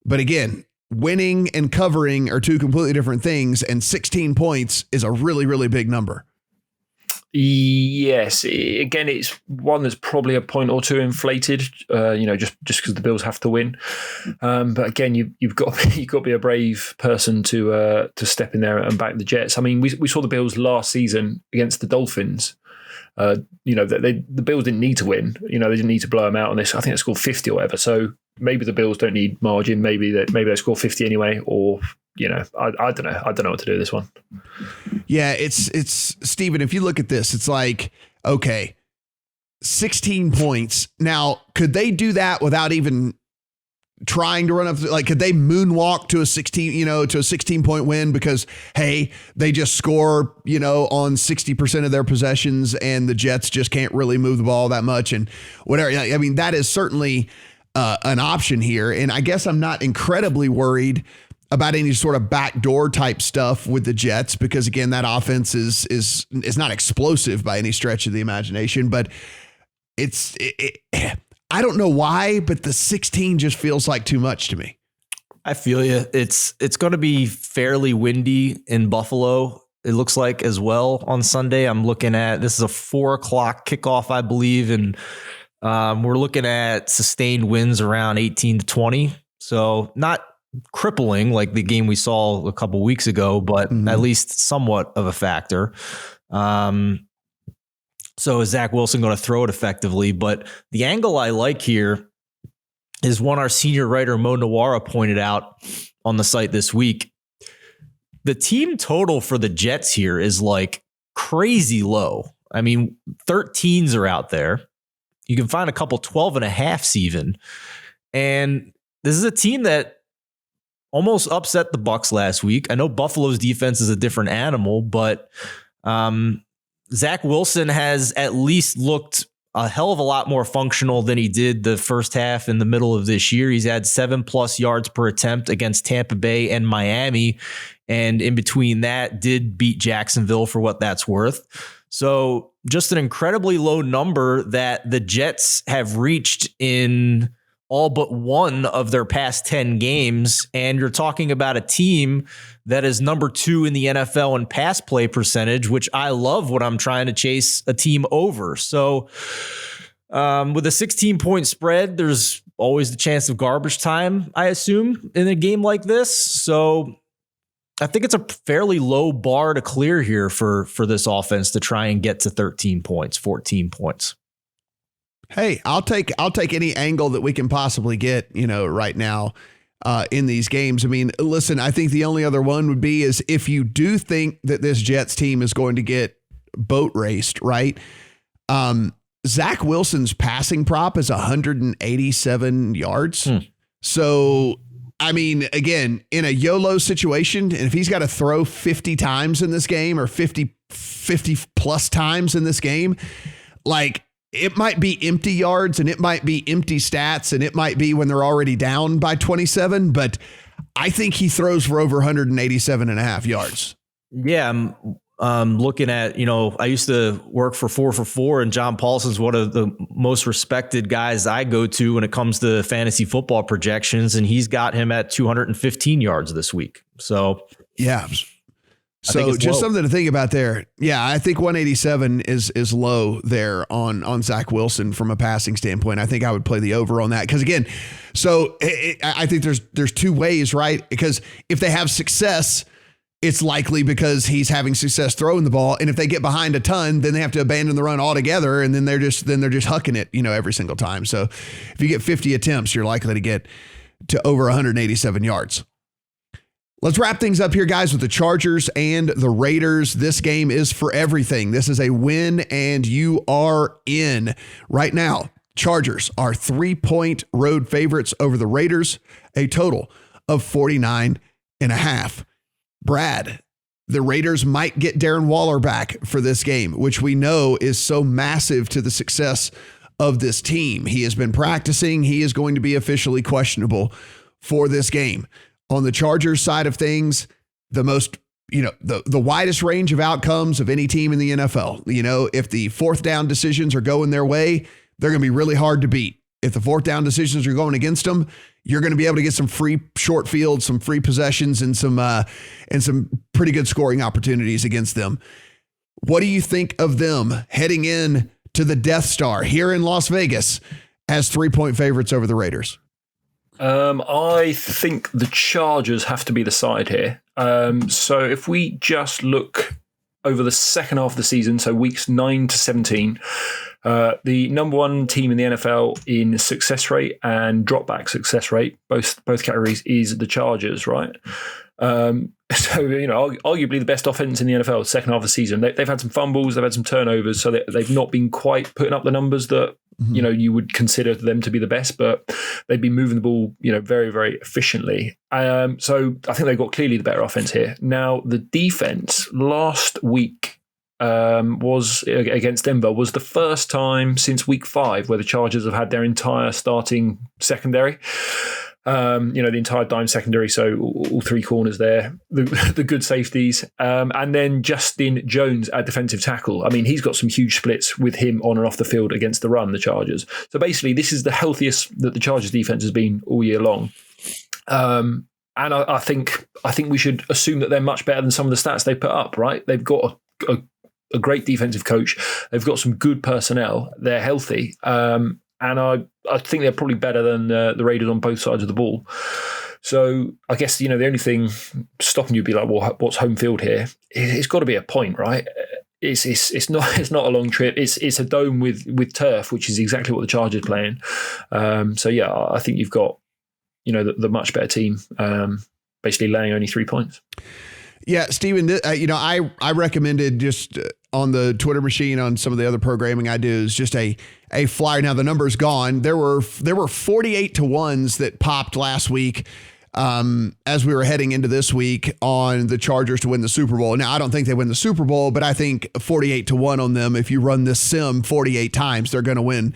But again, winning and covering are two completely different things. And 16 points is a really, really big number. Yes, again, it's one that's probably a point or two inflated. Just because the Bills have to win. But again, you've got to be a brave person to step in there and back the Jets. I mean, we saw the Bills last season against the Dolphins. The Bills didn't need to win. They didn't need to blow them out on this. I think they scored 50 or whatever. So maybe the Bills don't need margin. Maybe they score 50 anyway. Or I don't know. I don't know what to do with this one. Yeah, it's Steven, if you look at this, it's like, okay, 16 points. Now, could they do that without even trying to run up? Like, could they moonwalk to a 16 point win because, hey, they just score, on 60% of their possessions and the Jets just can't really move the ball that much and whatever. I mean, that is certainly an option here. And I guess I'm not incredibly worried about any sort of backdoor type stuff with the Jets, because again, that offense is not explosive by any stretch of the imagination. But I don't know why, but the 16 just feels like too much to me. I feel you. It's going to be fairly windy in Buffalo. It looks like as well on Sunday. I'm looking at, this is a 4:00 kickoff, I believe. And we're looking at sustained winds around 18 to 20. So not crippling like the game we saw a couple weeks ago, but at least somewhat of a factor. So is Zach Wilson going to throw it effectively? But the angle I like here is one our senior writer Mo Nawara pointed out on the site this week. The team total for the Jets here is like crazy low. I mean, 13s are out there. You can find a couple 12.5s even. And this is a team that almost upset the Bucs last week. I know Buffalo's defense is a different animal, but Zach Wilson has at least looked a hell of a lot more functional than he did the first half in the middle of this year. He's had 7+ yards per attempt against Tampa Bay and Miami. And in between that, did beat Jacksonville for what that's worth. So just an incredibly low number that the Jets have reached in all but one of their past 10 games. And you're talking about a team that is number 2 in the NFL in pass play percentage, which I love when I'm trying to chase a team over. So with a 16-point spread, there's always the chance of garbage time, I assume, in a game like this. So I think it's a fairly low bar to clear here for this offense to try and get to 13 points, 14 points. Hey, I'll take any angle that we can possibly get, right now in these games. I mean, listen, I think the only other one would be is if you do think that this Jets team is going to get boat raced, right? Zach Wilson's passing prop is 187 yards. So, I mean, again, in a YOLO situation, and if he's got to throw 50 times in this game or 50 plus times in this game, like, it might be empty yards and it might be empty stats and it might be when they're already down by 27, but I think he throws for over 187.5 yards. Yeah. I'm looking at, I used to work for 4for4 and John Paulson's one of the most respected guys I go to when it comes to fantasy football projections. And he's got him at 215 yards this week. So yeah. So just something to think about there. Yeah, I think 187 is low there on Zach Wilson from a passing standpoint. I think I would play the over on that because again, so I think there's two ways, right? Because if they have success, it's likely because he's having success throwing the ball, and if they get behind a ton, then they have to abandon the run altogether, and then they're just hucking it, every single time. So if you get 50 attempts, you're likely to get to over 187 yards. Let's wrap things up here, guys, with the Chargers and the Raiders. This game is for everything. This is a win, and you are in. Right now, Chargers are 3-point road favorites over the Raiders, a total of 49.5. Brad, the Raiders might get Darren Waller back for this game, which we know is so massive to the success of this team. He has been practicing. He is going to be officially questionable for this game. On the Chargers side of things, the most, the widest range of outcomes of any team in the NFL. If the fourth down decisions are going their way, they're going to be really hard to beat. If the fourth down decisions are going against them, you're going to be able to get some free short fields, some free possessions, and some pretty good scoring opportunities against them. What do you think of them heading in to the Death Star here in Las Vegas as 3-point favorites over the Raiders? I think the Chargers have to be the side here. So if we just look over the second half of the season, so weeks 9 to 17, the number one team in the NFL in success rate and dropback success rate, both categories, is the Chargers, right? So, arguably the best offense in the NFL second half of the season. They've had some fumbles, they've had some turnovers, so they've not been quite putting up the numbers that you would consider them to be the best, but they've been moving the ball, very, very efficiently. So I think they've got clearly the better offense here. Now, the defense last week was against Denver was the first time since week 5 where the Chargers have had their entire starting secondary. The entire dime secondary, so all three corners there, the good safeties, and then Justin Jones at defensive tackle. I mean, he's got some huge splits with him on and off the field against the run, the Chargers. So basically, this is the healthiest that the Chargers defense has been all year long. And I think we should assume that they're much better than some of the stats they put up, right? They've got a great defensive coach. They've got some good personnel. They're healthy. And I think they're probably better than the Raiders on both sides of the ball. So I guess, the only thing stopping you would be like, well, what's home field here? It's got to be a point, right? It's not a long trip. It's a dome with turf, which is exactly what the Chargers are playing. I think you've got, the much better team, basically laying only 3 points. Yeah, Stephen, I recommended just on the Twitter machine on some of the other programming I do is just a flyer. Now the number's gone. There were 48 to 1s that popped last week as we were heading into this week on the Chargers to win the Super Bowl. Now I don't think they win the Super Bowl, but I think 48 to 1 on them. If you run this sim 48 times, they're going to win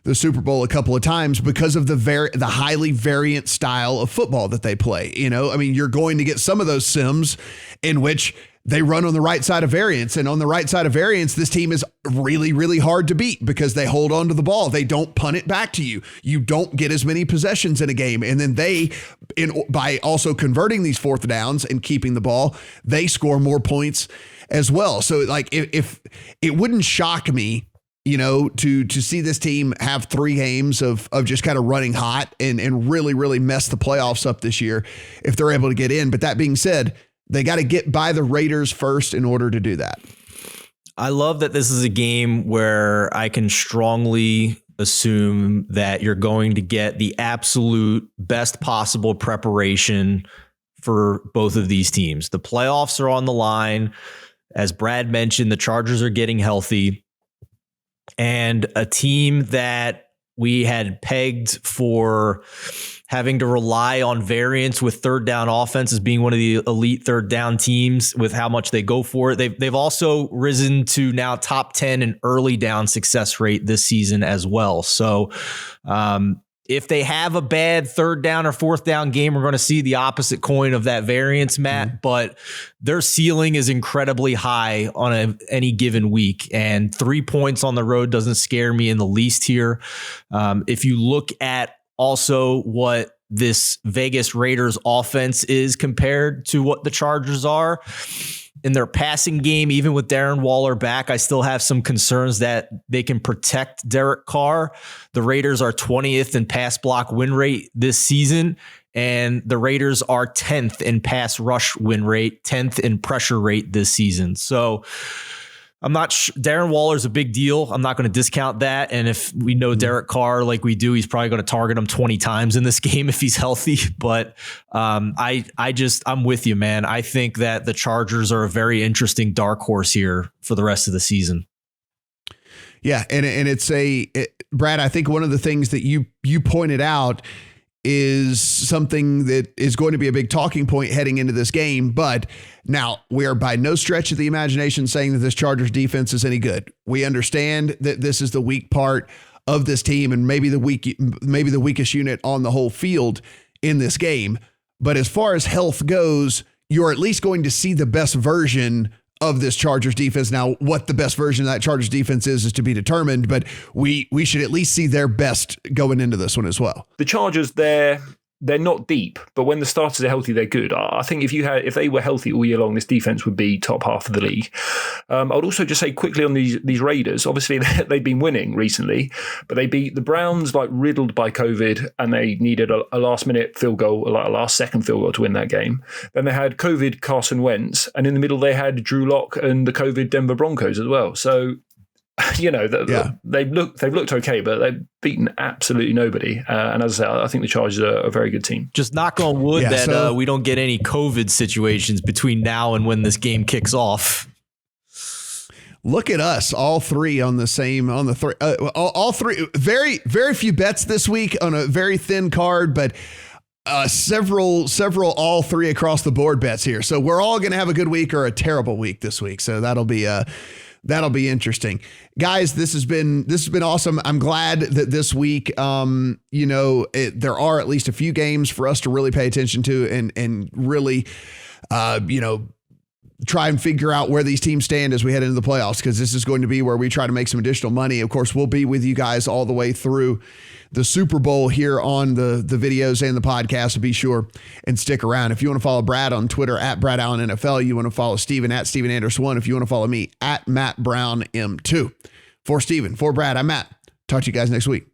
the Super Bowl a couple of times because of the highly variant style of football that they play. You're going to get some of those sims in which they run on the right side of variance, and on the right side of variance, this team is really, really hard to beat because they hold on to the ball. They don't punt it back to you. You don't get as many possessions in a game. And then by also converting these fourth downs and keeping the ball, they score more points as well. So like if it wouldn't shock me, to see this team have 3 games of just kind of running hot and really, really mess the playoffs up this year if they're able to get in. But that being said, they got to get by the Raiders first in order to do that. I love that this is a game where I can strongly assume that you're going to get the absolute best possible preparation for both of these teams. The playoffs are on the line. As Brad mentioned, the Chargers are getting healthy. And a team that we had pegged for having to rely on variance with third down offense as being one of the elite third down teams with how much they go for it. They've also risen to now top 10 in early down success rate this season as well. So if they have a bad third down or fourth down game, we're going to see the opposite coin of that variance, Matt. But their ceiling is incredibly high on any given week. And 3 points on the road doesn't scare me in the least here. If you look at also what this Vegas Raiders offense is compared to what the Chargers are, in their passing game, even with Darren Waller back, I still have some concerns that they can protect Derek Carr. The Raiders are 20th in pass block win rate this season, and the Raiders are 10th in pass rush win rate, 10th in pressure rate this season. So I'm not sure. Darren Waller's a big deal. I'm not going to discount that. And if we know Derek Carr like we do, he's probably going to target him 20 times in this game if he's healthy. But I'm with you, man. I think that the Chargers are a very interesting dark horse here for the rest of the season. Yeah. And Brad, I think one of the things that you pointed out is something that is going to be a big talking point heading into this game. But now we are by no stretch of the imagination saying that this Chargers defense is any good. We understand that this is the weak part of this team and maybe the weakest unit on the whole field in this game. But as far as health goes, you're at least going to see the best version of this Chargers defense. Now, what the best version of that Chargers defense is to be determined, but we should at least see their best going into this one as well. The Chargers, they're not deep, but when the starters are healthy, they're good. I think if they were healthy all year long, this defense would be top half of the league. I would also just say quickly on these Raiders, obviously they've been winning recently, but they beat the Browns like riddled by COVID, and they needed a last minute field goal, like a last second field goal to win that game. Then they had COVID Carson Wentz, and in the middle they had Drew Lock and the COVID Denver Broncos as well. So they've looked okay, but they've beaten absolutely nobody. And as I say, I think the Chargers are a very good team. Just knock on wood that we don't get any COVID situations between now and when this game kicks off. Look at us, all three on the three. All three, very, very few bets this week on a very thin card, but several all three across the board bets here. So we're all going to have a good week or a terrible week this week. So that'll be That'll be interesting. Guys, this has been awesome. I'm glad that this week, there are at least a few games for us to really pay attention to and really, try and figure out where these teams stand as we head into the playoffs, because this is going to be where we try to make some additional money. Of course, we'll be with you guys all the way through the Super Bowl here on the videos and the podcast, so be sure and stick around. If you want to follow Brad on Twitter at Brad Allen NFL, you want to follow Steven at Steven Andress 1. If you want to follow me at Matt Brown M2. For Steven, for Brad, I'm Matt. Talk to you guys next week.